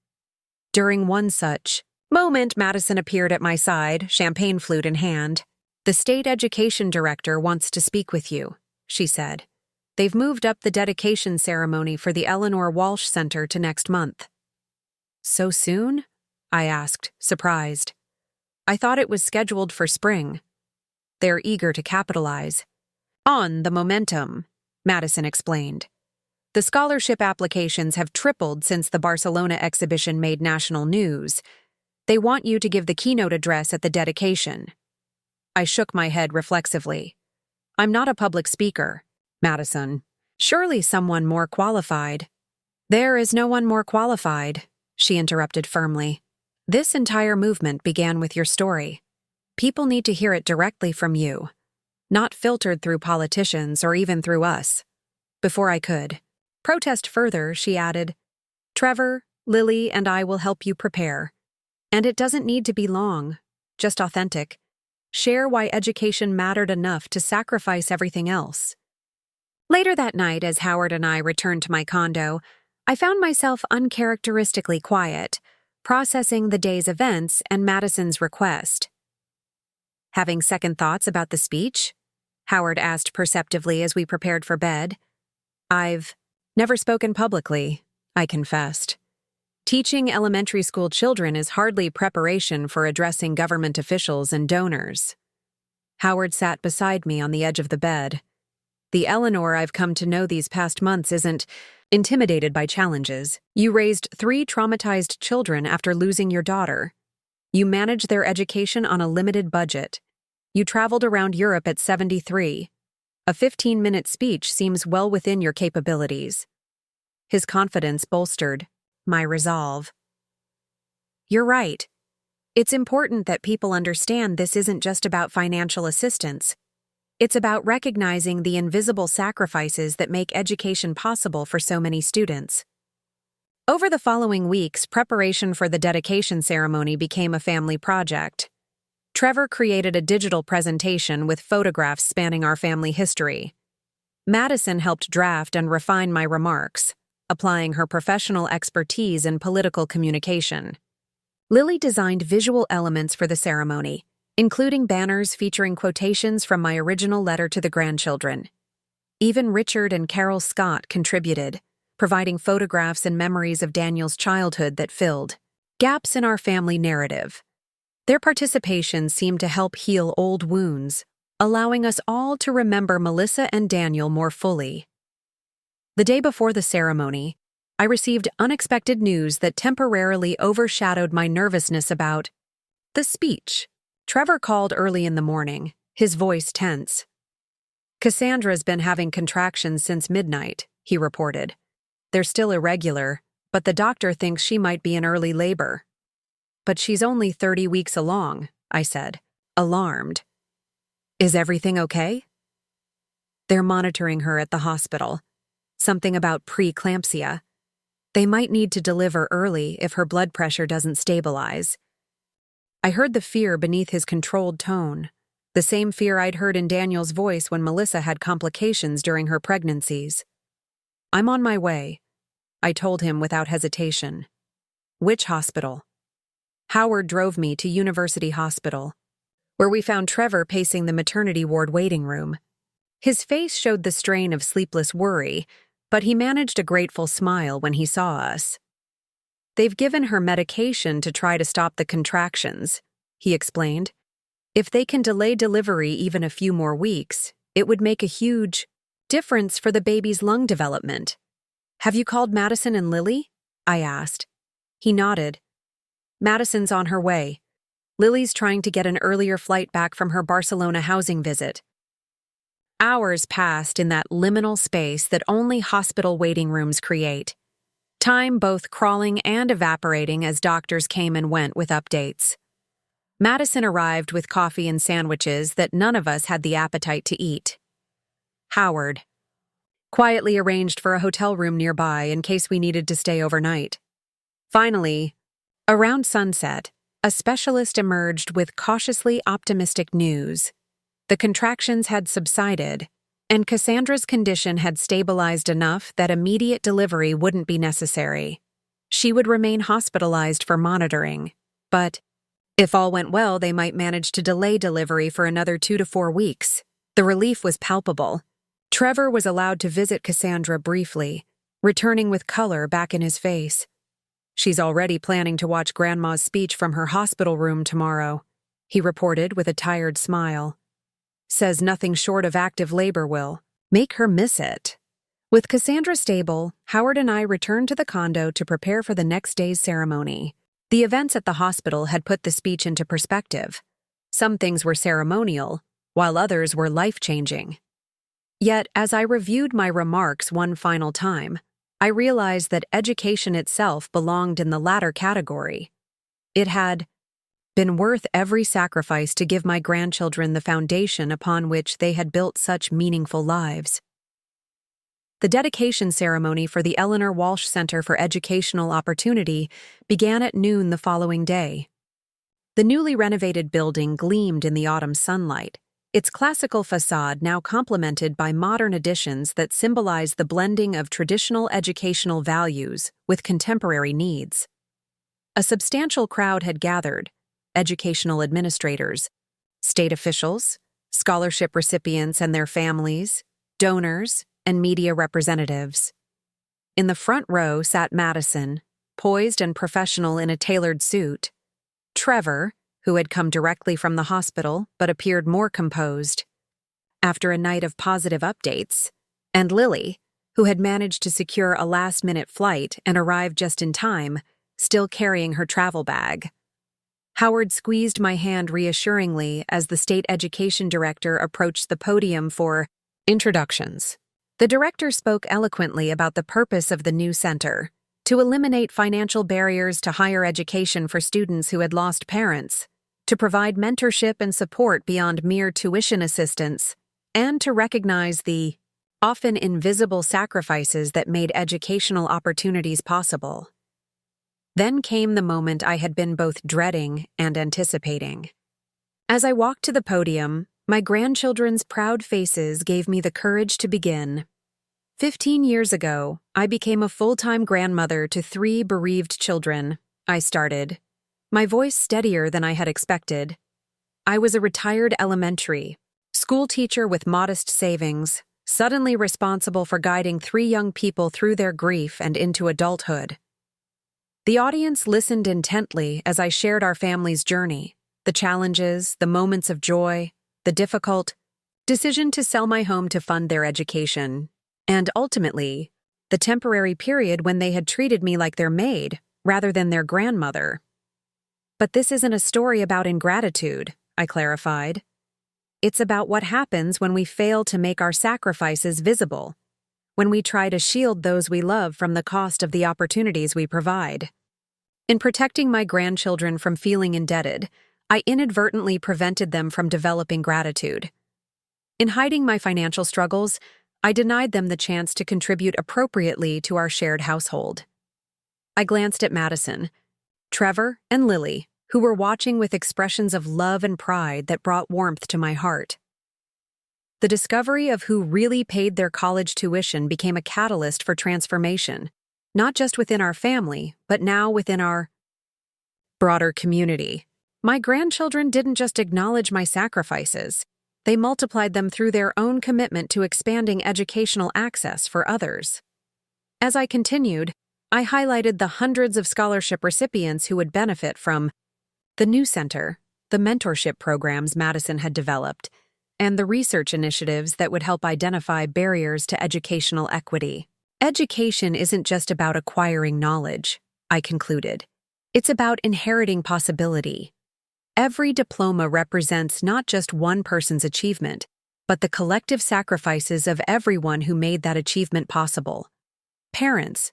During one such moment, Madison appeared at my side, champagne flute in hand. The state education director wants to speak with you, she said. They've moved up the dedication ceremony for the Eleanor Walsh Center to next month. So soon? I asked, surprised. I thought it was scheduled for spring. They're eager to capitalize on the momentum, Madison explained. The scholarship applications have tripled since the Barcelona exhibition made national news. They want you to give the keynote address at the dedication. I shook my head reflexively. I'm not a public speaker, Madison. Surely someone more qualified. There is no one more qualified, she interrupted firmly. This entire movement began with your story. People need to hear it directly from you, not filtered through politicians or even through us. Before I could protest further, she added, Trevor, Lily, and I will help you prepare. And it doesn't need to be long, just authentic. Share why education mattered enough to sacrifice everything else. Later that night, as Howard and I returned to my condo, I found myself uncharacteristically quiet, processing the day's events and Madison's request. Having second thoughts about the speech? Howard asked perceptively as we prepared for bed. I've never spoken publicly, I confessed. Teaching elementary school children is hardly preparation for addressing government officials and donors. Howard sat beside me on the edge of the bed. The Eleanor I've come to know these past months isn't intimidated by challenges. You raised 3 traumatized children after losing your daughter. You managed their education on a limited budget. You traveled around Europe at 73. A 15-minute speech seems well within your capabilities. His confidence bolstered my resolve. You're right. It's important that people understand this isn't just about financial assistance. It's about recognizing the invisible sacrifices that make education possible for so many students. Over the following weeks, preparation for the dedication ceremony became a family project. Trevor created a digital presentation with photographs spanning our family history. Madison helped draft and refine my remarks, applying her professional expertise in political communication. Lily designed visual elements for the ceremony, including banners featuring quotations from my original letter to the grandchildren. Even Richard and Carol Scott contributed, providing photographs and memories of Daniel's childhood that filled gaps in our family narrative. Their participation seemed to help heal old wounds, allowing us all to remember Melissa and Daniel more fully. The day before the ceremony, I received unexpected news that temporarily overshadowed my nervousness about the speech. Trevor called early in the morning, his voice tense. Cassandra's been having contractions since midnight, he reported. They're still irregular, but the doctor thinks she might be in early labor. But she's only 30 weeks along, I said, alarmed. Is everything okay? They're monitoring her at the hospital. Something about preeclampsia. They might need to deliver early if her blood pressure doesn't stabilize. I heard the fear beneath his controlled tone, the same fear I'd heard in Daniel's voice when Melissa had complications during her pregnancies. I'm on my way, I told him without hesitation. Which hospital? Howard drove me to University Hospital, where we found Trevor pacing the maternity ward waiting room. His face showed the strain of sleepless worry, but he managed a grateful smile when he saw us. They've given her medication to try to stop the contractions, he explained. If they can delay delivery even a few more weeks, it would make a huge difference for the baby's lung development. Have you called Madison and Lily? I asked. He nodded. Madison's on her way. Lily's trying to get an earlier flight back from her Barcelona housing visit. Hours passed in that liminal space that only hospital waiting rooms create. Time both crawling and evaporating as doctors came and went with updates. Madison arrived with coffee and sandwiches that none of us had the appetite to eat. Howard quietly arranged for a hotel room nearby in case we needed to stay overnight. Finally, around sunset, a specialist emerged with cautiously optimistic news. The contractions had subsided, and Cassandra's condition had stabilized enough that immediate delivery wouldn't be necessary. She would remain hospitalized for monitoring, but if all went well, they might manage to delay delivery for another 2 to 4 weeks. The relief was palpable. Trevor was allowed to visit Cassandra briefly, returning with color back in his face. "She's already planning to watch Grandma's speech from her hospital room tomorrow," he reported with a tired smile. "Says nothing short of active labor will make her miss it." With Cassandra stable, Howard and I returned to the condo to prepare for the next day's ceremony. The events at the hospital had put the speech into perspective. Some things were ceremonial, while others were life-changing. Yet, as I reviewed my remarks one final time, I realized that education itself belonged in the latter category. It had been worth every sacrifice to give my grandchildren the foundation upon which they had built such meaningful lives. The dedication ceremony for the Eleanor Walsh Center for Educational Opportunity began at noon the following day. The newly renovated building gleamed in the autumn sunlight, its classical facade now complemented by modern additions that symbolize the blending of traditional educational values with contemporary needs. A substantial crowd had gathered: educational administrators, state officials, scholarship recipients and their families, donors, and media representatives. In the front row sat Madison, poised and professional in a tailored suit; Trevor, who had come directly from the hospital but appeared more composed after a night of positive updates; and Lily, who had managed to secure a last-minute flight and arrived just in time, still carrying her travel bag. Howard squeezed my hand reassuringly as the state education director approached the podium for introductions. The director spoke eloquently about the purpose of the new center: to eliminate financial barriers to higher education for students who had lost parents, to provide mentorship and support beyond mere tuition assistance, and to recognize the often invisible sacrifices that made educational opportunities possible. Then came the moment I had been both dreading and anticipating. As I walked to the podium, my grandchildren's proud faces gave me the courage to begin. 15 years ago, I became a full-time grandmother to 3 bereaved children. I started, my voice steadier than I had expected. I was a retired elementary school teacher with modest savings, suddenly responsible for guiding 3 young people through their grief and into adulthood. The audience listened intently as I shared our family's journey, the challenges, the moments of joy, the difficult decision to sell my home to fund their education, and ultimately, the temporary period when they had treated me like their maid rather than their grandmother. "But this isn't a story about ingratitude," I clarified. "It's about what happens when we fail to make our sacrifices visible, when we try to shield those we love from the cost of the opportunities we provide." In protecting my grandchildren from feeling indebted, I inadvertently prevented them from developing gratitude. In hiding my financial struggles, I denied them the chance to contribute appropriately to our shared household. I glanced at Madison, Trevor, and Lily, who were watching with expressions of love and pride that brought warmth to my heart. The discovery of who really paid their college tuition became a catalyst for transformation, not just within our family, but now within our broader community. My grandchildren didn't just acknowledge my sacrifices, they multiplied them through their own commitment to expanding educational access for others. As I continued, I highlighted the hundreds of scholarship recipients who would benefit from the new center, the mentorship programs Madison had developed, and the research initiatives that would help identify barriers to educational equity. Education isn't just about acquiring knowledge, I concluded. It's about inheriting possibility. Every diploma represents not just one person's achievement, but the collective sacrifices of everyone who made that achievement possible. Parents,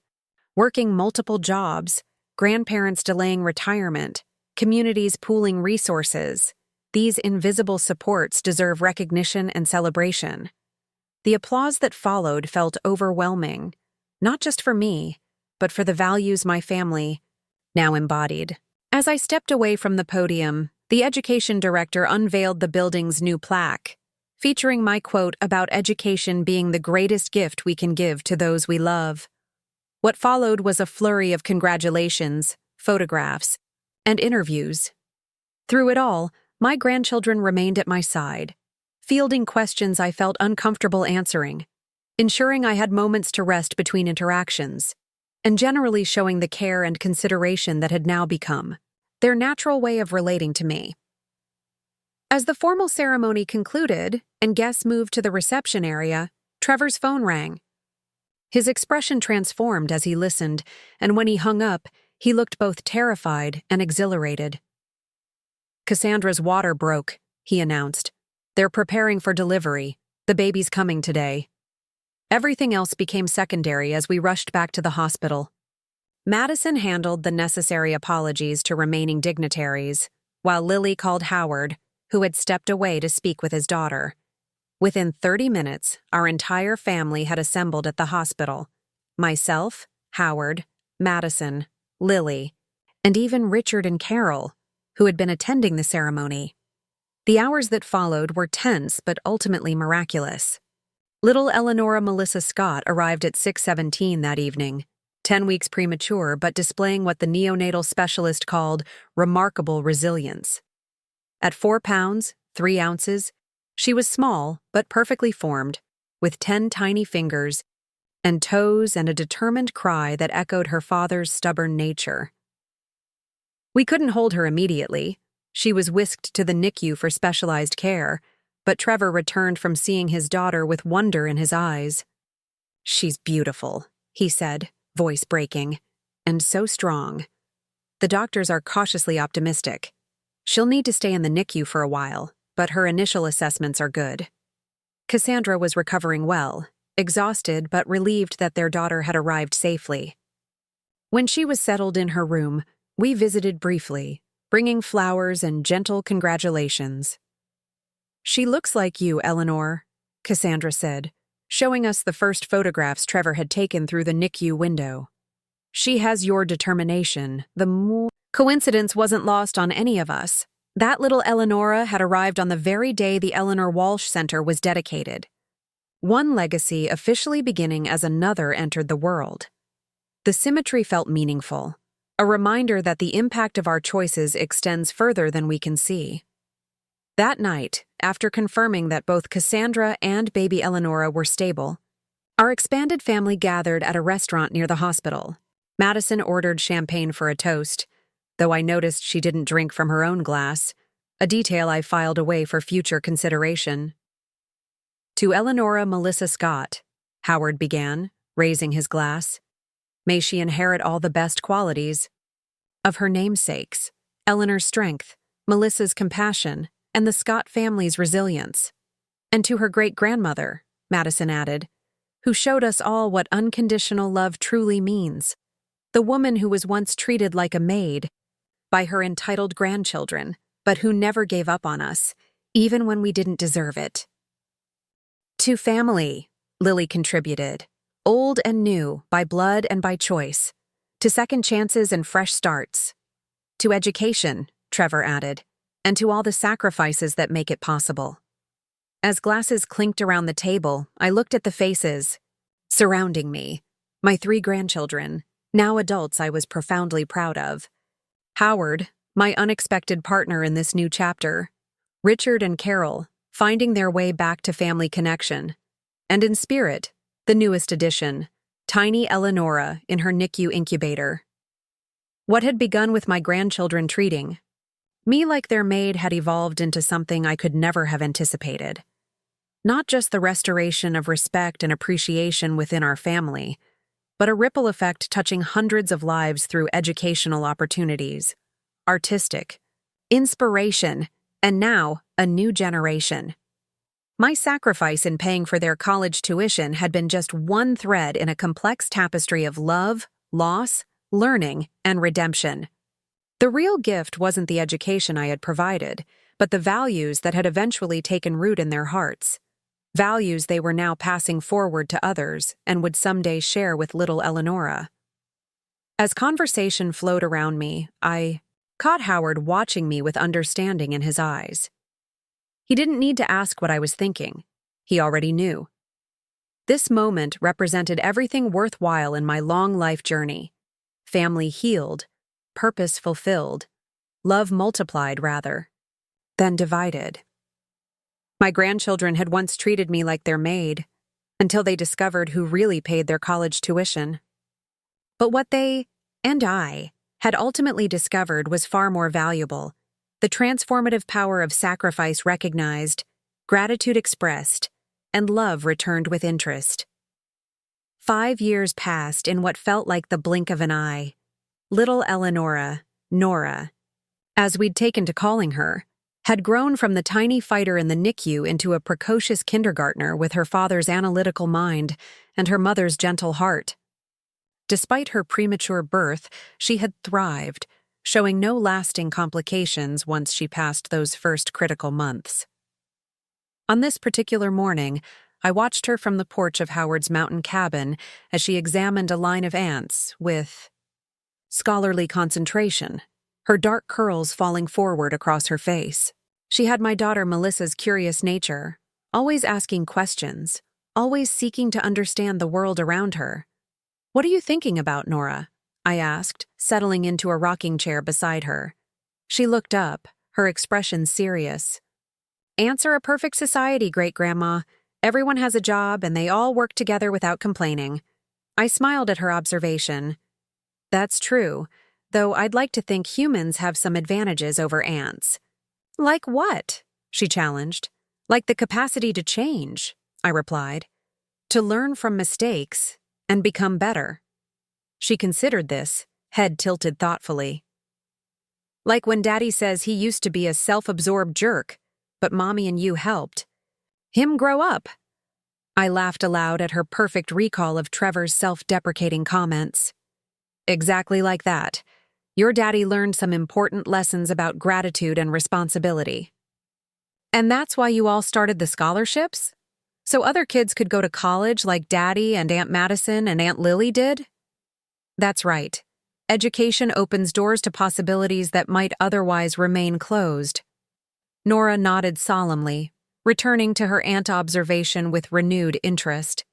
working multiple jobs, grandparents delaying retirement, communities pooling resources. These invisible supports deserve recognition and celebration. The applause that followed felt overwhelming, not just for me, but for the values my family now embodied. As I stepped away from the podium, the education director unveiled the building's new plaque, featuring my quote about education being the greatest gift we can give to those we love. What followed was a flurry of congratulations, photographs, and interviews. Through it all, my grandchildren remained at my side, fielding questions I felt uncomfortable answering, ensuring I had moments to rest between interactions, and generally showing the care and consideration that had now become their natural way of relating to me. As the formal ceremony concluded and guests moved to the reception area, Trevor's phone rang. His expression transformed as he listened, and when he hung up, he looked both terrified and exhilarated. "Cassandra's water broke," he announced. "They're preparing for delivery. The baby's coming today." Everything else became secondary as we rushed back to the hospital. Madison handled the necessary apologies to remaining dignitaries, while Lily called Howard, who had stepped away to speak with his daughter. Within 30 minutes, our entire family had assembled at the hospital. Myself, Howard, Madison, Lily, and even Richard and Carol, who had been attending the ceremony. The hours that followed were tense but ultimately miraculous. Little Eleonora Melissa Scott arrived at 6:17 that evening, 10 weeks premature but displaying what the neonatal specialist called remarkable resilience. At 4 pounds, 3 ounces, she was small but perfectly formed, with 10 tiny fingers and toes and a determined cry that echoed her father's stubborn nature. We couldn't hold her immediately. She was whisked to the NICU for specialized care, but Trevor returned from seeing his daughter with wonder in his eyes. "She's beautiful," he said, voice breaking, "and so strong. The doctors are cautiously optimistic. She'll need to stay in the NICU for a while, but her initial assessments are good." Cassandra was recovering well, exhausted but relieved that their daughter had arrived safely. When she was settled in her room, we visited briefly, bringing flowers and gentle congratulations. "She looks like you, Eleanor," Cassandra said, showing us the first photographs Trevor had taken through the NICU window. "She has your determination. Coincidence wasn't lost on any of us. That little Eleonora had arrived on the very day the Eleanor Walsh Center was dedicated. One legacy officially beginning as another entered the world. The symmetry felt meaningful, a reminder that the impact of our choices extends further than we can see. That night, after confirming that both Cassandra and baby Eleonora were stable, our expanded family gathered at a restaurant near the hospital. Madison ordered champagne for a toast, though I noticed she didn't drink from her own glass, a detail I filed away for future consideration. "To Eleonora Melissa Scott," Howard began, raising his glass. "May she inherit all the best qualities of her namesakes, Eleanor's strength, Melissa's compassion, and the Scott family's resilience. And to her great-grandmother," Madison added, "who showed us all what unconditional love truly means. The woman who was once treated like a maid by her entitled grandchildren, but who never gave up on us, even when we didn't deserve it." "To family," Lily contributed, "old and new, by blood and by choice. To second chances and fresh starts. To education," Trevor added, "and to all the sacrifices that make it possible." As glasses clinked around the table, I looked at the faces surrounding me, my 3 grandchildren, now adults I was profoundly proud of. Howard, my unexpected partner in this new chapter. Richard and Carol, finding their way back to family connection. And in spirit, the newest addition, tiny Eleonora in her NICU incubator. What had begun with my grandchildren treating me like their maid had evolved into something I could never have anticipated. Not just the restoration of respect and appreciation within our family, but a ripple effect touching hundreds of lives through educational opportunities, artistic, inspiration, and now a new generation. My sacrifice in paying for their college tuition had been just one thread in a complex tapestry of love, loss, learning, and redemption. The real gift wasn't the education I had provided, but the values that had eventually taken root in their hearts. Values they were now passing forward to others and would someday share with little Eleonora. As conversation flowed around me, I caught Howard watching me with understanding in his eyes. He didn't need to ask what I was thinking. He already knew. This moment represented everything worthwhile in my long life journey. Family healed, purpose fulfilled, love multiplied rather, then divided. My grandchildren had once treated me like their maid, until they discovered who really paid their college tuition. But what they, and I, had ultimately discovered was far more valuable. The transformative power of sacrifice recognized, gratitude expressed, and love returned with interest. 5 years passed in what felt like the blink of an eye. Little Eleonora, Nora, as we'd taken to calling her, had grown from the tiny fighter in the NICU into a precocious kindergartner with her father's analytical mind and her mother's gentle heart. Despite her premature birth, she had thrived, showing no lasting complications once she passed those first critical months. On this particular morning, I watched her from the porch of Howard's mountain cabin as she examined a line of ants with scholarly concentration, her dark curls falling forward across her face. She had my daughter Melissa's curious nature, always asking questions, always seeking to understand the world around her. "What are you thinking about, Nora?" I asked, settling into a rocking chair beside her. She looked up, her expression serious. "Ants are a perfect society, Great-Grandma. Everyone has a job, and they all work together without complaining." I smiled at her observation. "That's true, though I'd like to think humans have some advantages over ants." "Like what?" she challenged. "Like the capacity to change," I replied. "To learn from mistakes and become better." She considered this, head tilted thoughtfully. "Like when Daddy says he used to be a self-absorbed jerk, but Mommy and you helped him grow up." I laughed aloud at her perfect recall of Trevor's self-deprecating comments. "Exactly like that. Your daddy learned some important lessons about gratitude and responsibility." "And that's why you all started the scholarships? So other kids could go to college like Daddy and Aunt Madison and Aunt Lily did?" "That's right. Education opens doors to possibilities that might otherwise remain closed." Nora nodded solemnly, returning to her aunt observation with renewed interest.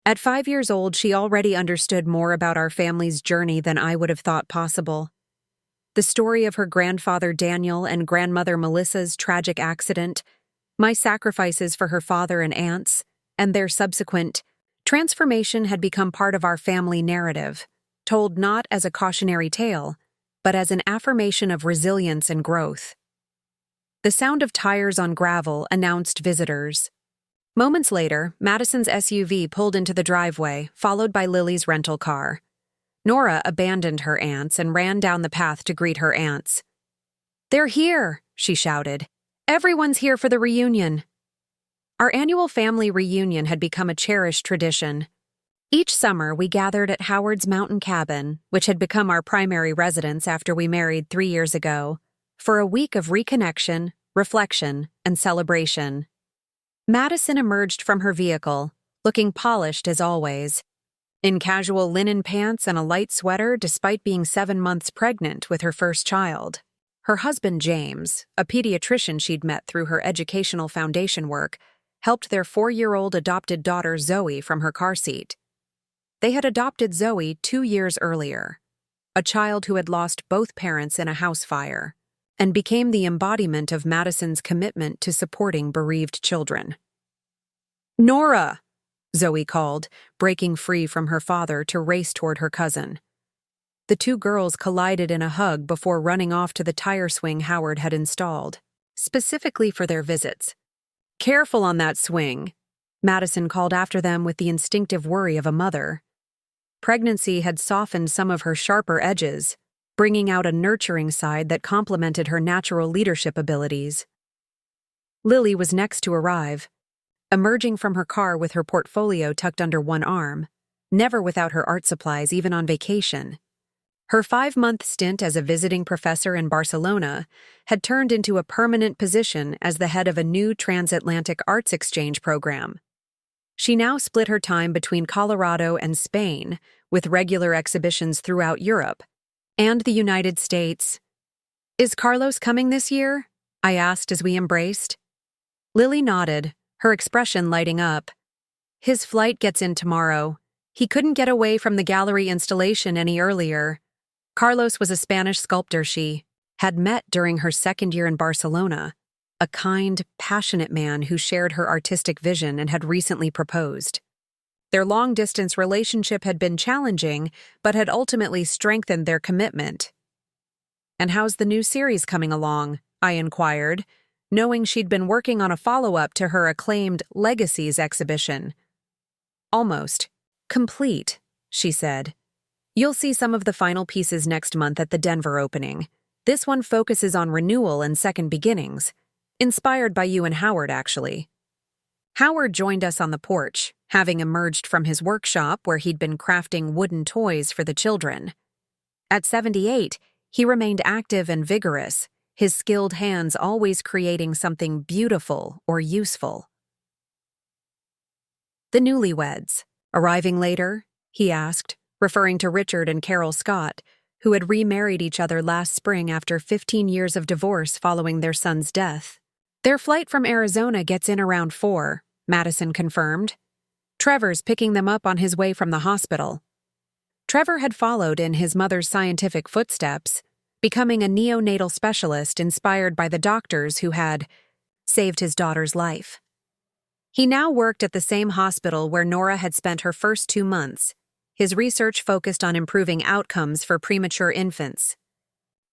At 5 years old, she already understood more about our family's journey than I would have thought possible. The story of her grandfather Daniel and grandmother Melissa's tragic accident, my sacrifices for her father and aunts, and their subsequent transformation had become part of our family narrative, told not as a cautionary tale, but as an affirmation of resilience and growth. The sound of tires on gravel announced visitors. Moments later, Madison's SUV pulled into the driveway, followed by Lily's rental car. Nora abandoned her aunts and ran down the path to greet her aunts. "They're here," she shouted. "Everyone's here for the reunion." Our annual family reunion had become a cherished tradition. Each summer, we gathered at Howard's mountain cabin, which had become our primary residence after we married 3 years ago, for a week of reconnection, reflection, and celebration. Madison emerged from her vehicle, looking polished as always, in casual linen pants and a light sweater despite being 7 months pregnant with her first child. Her husband, James, a pediatrician she'd met through her educational foundation work, helped their 4-year-old adopted daughter Zoe from her car seat. They had adopted Zoe 2 years earlier, a child who had lost both parents in a house fire, and became the embodiment of Madison's commitment to supporting bereaved children. "Nora!" Zoe called, breaking free from her father to race toward her cousin. The two girls collided in a hug before running off to the tire swing Howard had installed, specifically for their visits. "Careful on that swing," Madison called after them with the instinctive worry of a mother. Pregnancy had softened some of her sharper edges, bringing out a nurturing side that complemented her natural leadership abilities. Lily was next to arrive. emerging from her car with her portfolio tucked under one arm, never without her art supplies even on vacation. Her 5-month stint as a visiting professor in Barcelona had turned into a permanent position as the head of a new transatlantic arts exchange program. She now split her time between Colorado and Spain, with regular exhibitions throughout Europe and the United States. "Is Carlos coming this year?" I asked as we embraced. Lily nodded, her expression lighting up. "His flight gets in tomorrow. He couldn't get away from the gallery installation any earlier." Carlos was a Spanish sculptor she had met during her second year in Barcelona, a kind, passionate man who shared her artistic vision and had recently proposed. Their long-distance relationship had been challenging, but had ultimately strengthened their commitment. "And how's the new series coming along?" I inquired, knowing she'd been working on a follow-up to her acclaimed Legacies exhibition. "Almost complete," she said. "You'll see some of the final pieces next month at the Denver opening. This one focuses on renewal and second beginnings, inspired by you and Howard, actually." Howard joined us on the porch, having emerged from his workshop where he'd been crafting wooden toys for the children. At 78, he remained active and vigorous, his skilled hands always creating something beautiful or useful. "The newlyweds, arriving later?" he asked, referring to Richard and Carol Scott, who had remarried each other last spring after 15 years of divorce following their son's death. "Their flight from Arizona gets in around 4, Madison confirmed. Trevor's picking them up on his way from the hospital." Trevor had followed in his mother's scientific footsteps, becoming a neonatal specialist inspired by the doctors who had saved his daughter's life. He now worked at the same hospital where Nora had spent her first 2 months. His research focused on improving outcomes for premature infants.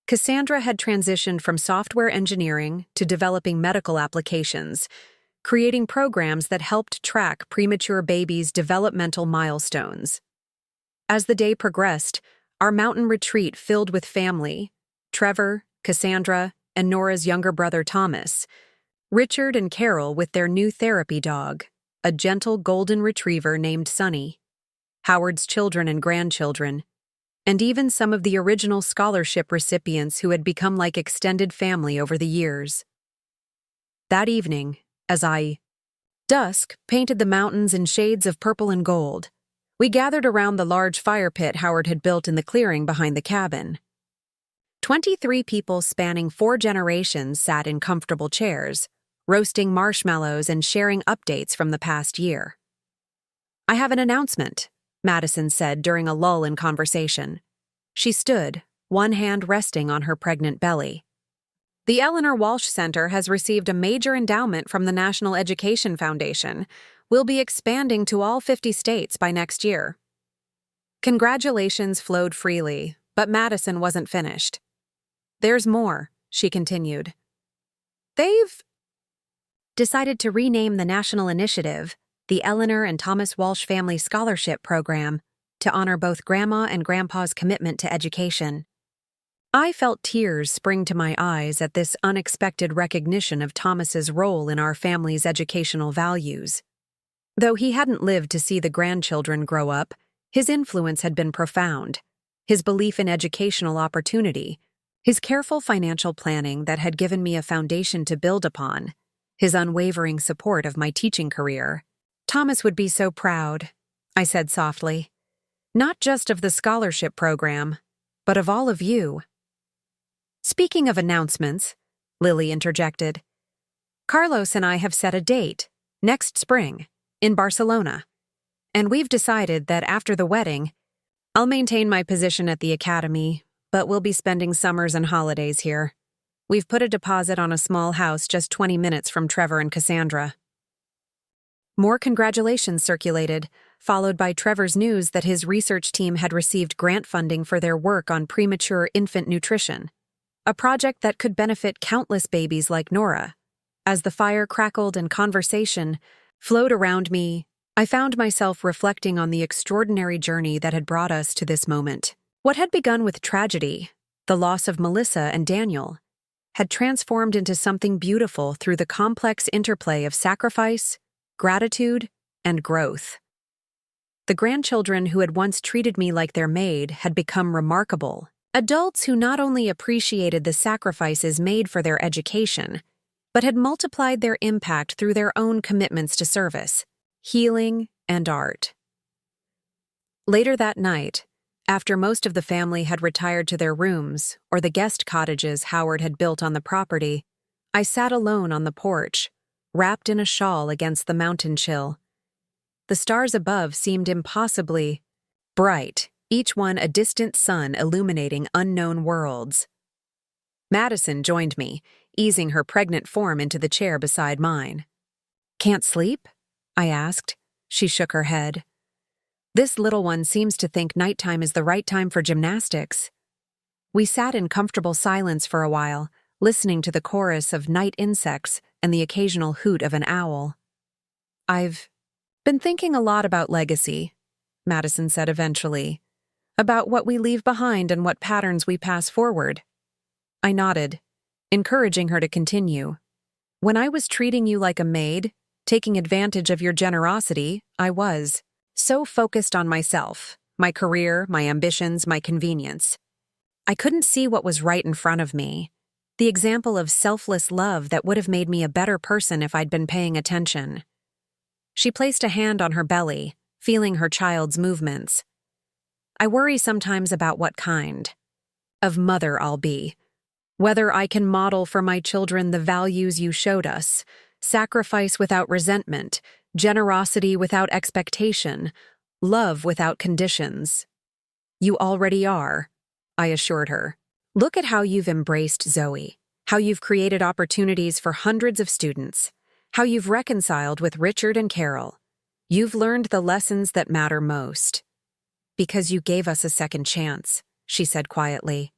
Cassandra had transitioned from software engineering to developing medical applications, creating programs that helped track premature babies' developmental milestones. As the day progressed, our mountain retreat filled with family: Trevor, Cassandra, and Nora's younger brother Thomas, Richard and Carol with their new therapy dog, a gentle golden retriever named Sunny, Howard's children and grandchildren, and even some of the original scholarship recipients who had become like extended family over the years. That evening, as dusk painted the mountains in shades of purple and gold, we gathered around the large fire pit Howard had built in the clearing behind the cabin. 23 people spanning 4 generations sat in comfortable chairs, roasting marshmallows and sharing updates from the past year. "I have an announcement," Madison said during a lull in conversation. She stood, one hand resting on her pregnant belly. "The Eleanor Walsh Center has received a major endowment from the National Education Foundation. We'll be expanding to all 50 states by next year." Congratulations flowed freely, but Madison wasn't finished. "There's more," she continued. "They've decided to rename the national initiative the Eleanor and Thomas Walsh Family Scholarship Program, to honor both Grandma and Grandpa's commitment to education." I felt tears spring to my eyes at this unexpected recognition of Thomas's role in our family's educational values. Though he hadn't lived to see the grandchildren grow up, his influence had been profound. His belief in educational opportunity, his careful financial planning that had given me a foundation to build upon, his unwavering support of my teaching career. "Thomas would be so proud," I said softly. "Not just of the scholarship program, but of all of you." "Speaking of announcements," Lily interjected, "Carlos and I have set a date, next spring, in Barcelona. And we've decided that after the wedding, I'll maintain my position at the academy, but we'll be spending summers and holidays here. We've put a deposit on a small house just 20 minutes from Trevor and Cassandra." More congratulations circulated, followed by Trevor's news that his research team had received grant funding for their work on premature infant nutrition, a project that could benefit countless babies like Nora. As the fire crackled and conversation flowed around me, I found myself reflecting on the extraordinary journey that had brought us to this moment. What had begun with tragedy, the loss of Melissa and Daniel, had transformed into something beautiful through the complex interplay of sacrifice, gratitude, and growth. The grandchildren who had once treated me like their maid had become remarkable. Adults who not only appreciated the sacrifices made for their education, but had multiplied their impact through their own commitments to service, healing, and art. Later that night, after most of the family had retired to their rooms or the guest cottages Howard had built on the property, I sat alone on the porch, wrapped in a shawl against the mountain chill. The stars above seemed impossibly bright, each one a distant sun illuminating unknown worlds. Madison joined me, easing her pregnant form into the chair beside mine. "Can't sleep?" I asked. She shook her head. "This little one seems to think nighttime is the right time for gymnastics." We sat in comfortable silence for a while, listening to the chorus of night insects and the occasional hoot of an owl. "I've been thinking a lot about legacy," Madison said eventually. "About what we leave behind and what patterns we pass forward." I nodded, encouraging her to continue. "When I was treating you like a maid, taking advantage of your generosity, I was so focused on myself, my career, my ambitions, my convenience. I couldn't see what was right in front of me, the example of selfless love that would have made me a better person if I'd been paying attention." She placed a hand on her belly, feeling her child's movements. "I worry sometimes about what kind of mother I'll be. Whether I can model for my children the values you showed us, sacrifice without resentment, generosity without expectation, love without conditions." "You already are," I assured her. "Look at how you've embraced Zoe, how you've created opportunities for hundreds of students, how you've reconciled with Richard and Carol. You've learned the lessons that matter most." "Because you gave us a second chance," she said quietly.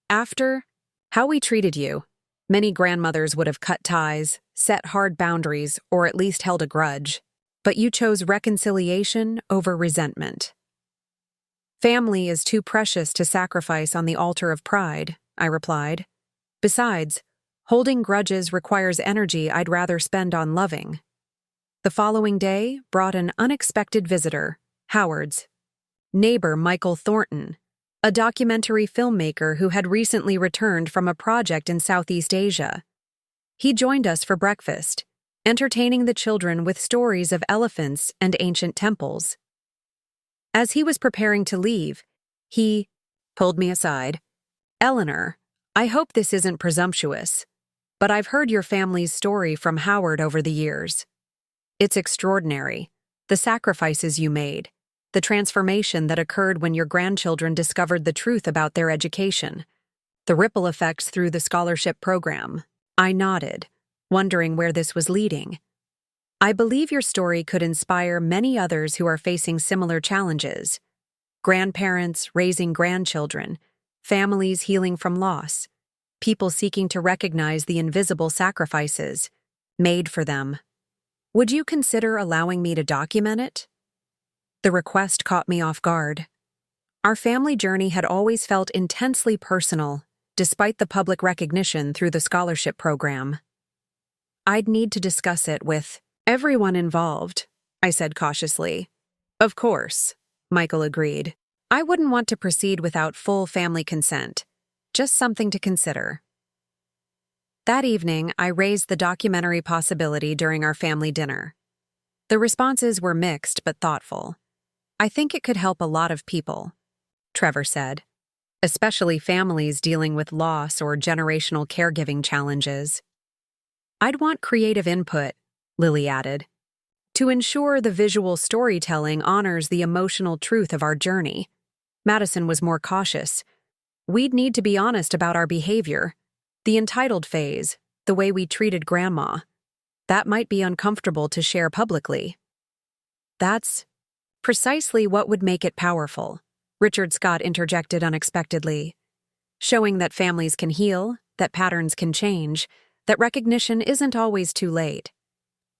"After how we treated you, many grandmothers would have cut ties, set hard boundaries, or at least held a grudge. But you chose reconciliation over resentment." "Family is too precious to sacrifice on the altar of pride," I replied. "Besides, holding grudges requires energy I'd rather spend on loving." The following day brought an unexpected visitor, Howard's neighbor Michael Thornton, a documentary filmmaker who had recently returned from a project in Southeast Asia. He joined us for breakfast, entertaining the children with stories of elephants and ancient temples. As he was preparing to leave, he pulled me aside. "Eleanor, I hope this isn't presumptuous, but I've heard your family's story from Howard over the years. It's extraordinary, the sacrifices you made, the transformation that occurred when your grandchildren discovered the truth about their education, the ripple effects through the scholarship program." I nodded, wondering where this was leading. "I believe your story could inspire many others who are facing similar challenges. Grandparents raising grandchildren, families healing from loss, people seeking to recognize the invisible sacrifices made for them. Would you consider allowing me to document it?" The request caught me off guard. Our family journey had always felt intensely personal, despite the public recognition through the scholarship program. "I'd need to discuss it with everyone involved," I said cautiously. "Of course," Michael agreed. "I wouldn't want to proceed without full family consent. Just something to consider." That evening, I raised the documentary possibility during our family dinner. The responses were mixed but thoughtful. "I think it could help a lot of people," Trevor said, "especially families dealing with loss or generational caregiving challenges." "I'd want creative input," Lily added, "to ensure the visual storytelling honors the emotional truth of our journey." Madison was more cautious. "We'd need to be honest about our behavior, the entitled phase, the way we treated Grandma. That might be uncomfortable to share publicly." "That's precisely what would make it powerful," Richard Scott interjected unexpectedly. "Showing that families can heal, that patterns can change, that recognition isn't always too late."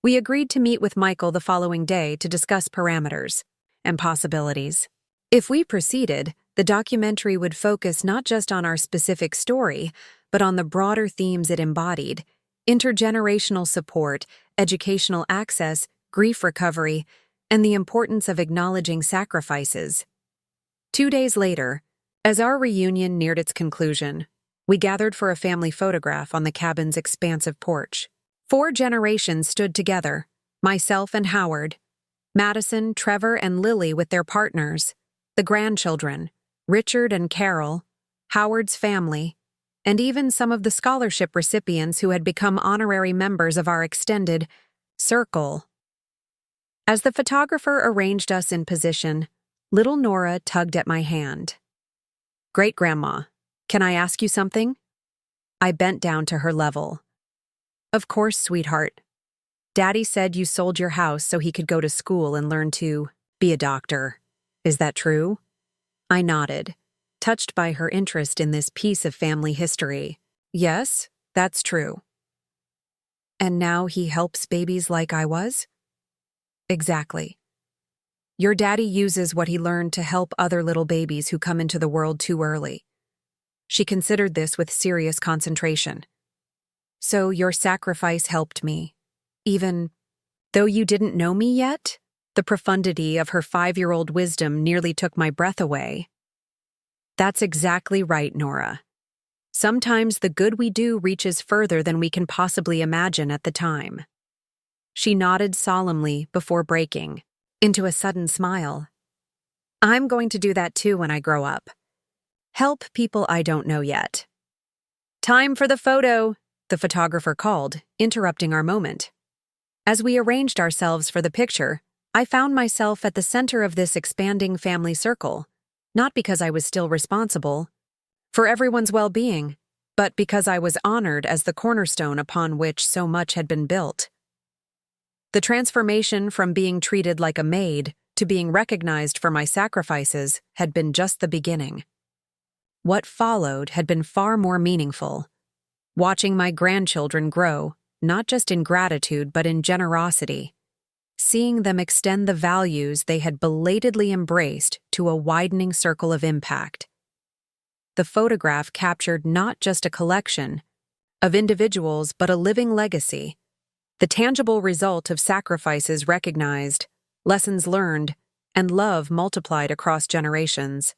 We agreed to meet with Michael the following day to discuss parameters and possibilities. If we proceeded, the documentary would focus not just on our specific story, but on the broader themes it embodied: intergenerational support, educational access, grief recovery, and the importance of acknowledging sacrifices. 2 days later, as our reunion neared its conclusion, we gathered for a family photograph on the cabin's expansive porch. 4 generations stood together, myself and Howard, Madison, Trevor, and Lily with their partners, the grandchildren, Richard and Carol, Howard's family, and even some of the scholarship recipients who had become honorary members of our extended circle. As the photographer arranged us in position, little Nora tugged at my hand. "Great-Grandma, can I ask you something?" I bent down to her level. "Of course, sweetheart. Daddy said you sold your house so he could go to school and learn to be a doctor. Is that true?" I nodded, touched by her interest in this piece of family history. "Yes, that's true." "And now he helps babies like I was?" "Exactly. Your daddy uses what he learned to help other little babies who come into the world too early." She considered this with serious concentration. "So your sacrifice helped me, even though you didn't know me yet?" The profundity of her 5-year-old wisdom nearly took my breath away. "That's exactly right, Nora. Sometimes the good we do reaches further than we can possibly imagine at the time." She nodded solemnly before breaking into a sudden smile. "I'm going to do that too when I grow up. Help people I don't know yet." "Time for the photo," the photographer called, interrupting our moment. As we arranged ourselves for the picture, I found myself at the center of this expanding family circle, not because I was still responsible for everyone's well-being, but because I was honored as the cornerstone upon which so much had been built. The transformation from being treated like a maid to being recognized for my sacrifices had been just the beginning. What followed had been far more meaningful. Watching my grandchildren grow, not just in gratitude but in generosity. Seeing them extend the values they had belatedly embraced to a widening circle of impact. The photograph captured not just a collection of individuals but a living legacy, the tangible result of sacrifices recognized, lessons learned, and love multiplied across generations.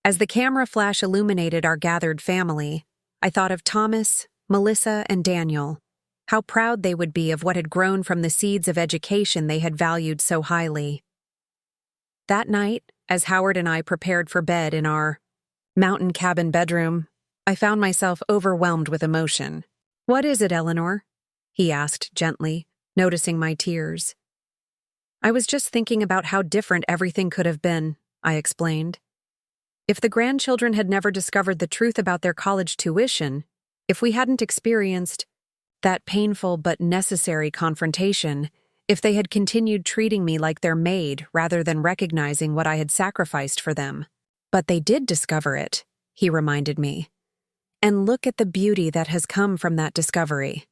As the camera flash illuminated our gathered family, I thought of Thomas, Melissa, and Daniel. How proud they would be of what had grown from the seeds of education they had valued so highly. That night, as Howard and I prepared for bed in our mountain cabin bedroom, I found myself overwhelmed with emotion. "What is it, Eleanor?" he asked gently, noticing my tears. "I was just thinking about how different everything could have been," I explained. "If the grandchildren had never discovered the truth about their college tuition, if we hadn't experienced that painful but necessary confrontation, if they had continued treating me like their maid rather than recognizing what I had sacrificed for them. But they did discover it," he reminded me. "And look at the beauty that has come from that discovery."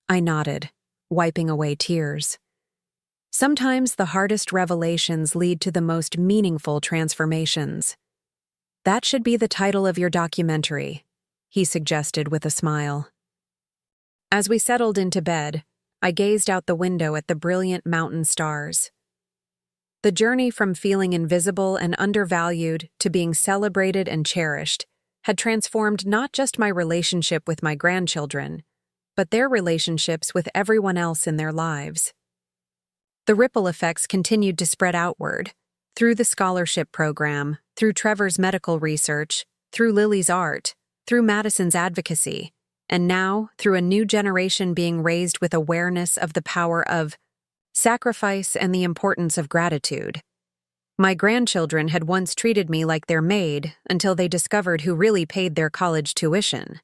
I nodded, wiping away tears. Sometimes the hardest revelations lead to the most meaningful transformations. "That should be the title of your documentary," he suggested with a smile. As we settled into bed, I gazed out the window at the brilliant mountain stars. The journey from feeling invisible and undervalued to being celebrated and cherished had transformed not just my relationship with my grandchildren, but their relationships with everyone else in their lives. The ripple effects continued to spread outward, through the scholarship program, through Trevor's medical research, through Lily's art, through Madison's advocacy, and now through a new generation being raised with awareness of the power of sacrifice and the importance of gratitude. My grandchildren had once treated me like their maid until they discovered who really paid their college tuition.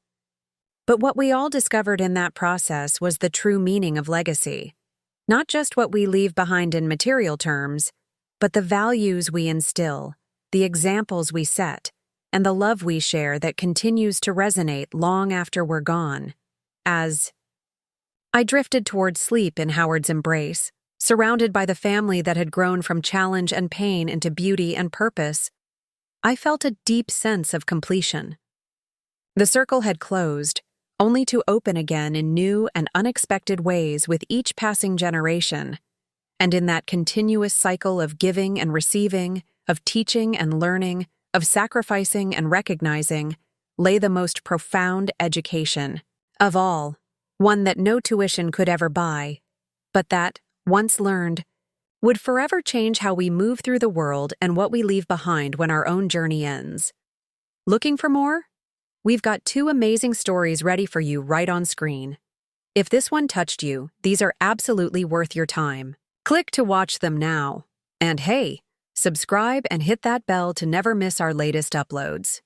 But what we all discovered in that process was the true meaning of legacy. Not just what we leave behind in material terms, but the values we instill, the examples we set, and the love we share that continues to resonate long after we're gone. As I drifted towards sleep in Howard's embrace, surrounded by the family that had grown from challenge and pain into beauty and purpose, I felt a deep sense of completion. The circle had closed, only to open again in new and unexpected ways with each passing generation, And in that continuous cycle of giving and receiving, of teaching and learning, of sacrificing and recognizing, lay the most profound education. Of all, one that no tuition could ever buy, but that, once learned, would forever change how we move through the world and what we leave behind when our own journey ends. Looking for more? We've got 2 amazing stories ready for you right on screen. If this one touched you, these are absolutely worth your time. Click to watch them now. And hey, subscribe and hit that bell to never miss our latest uploads.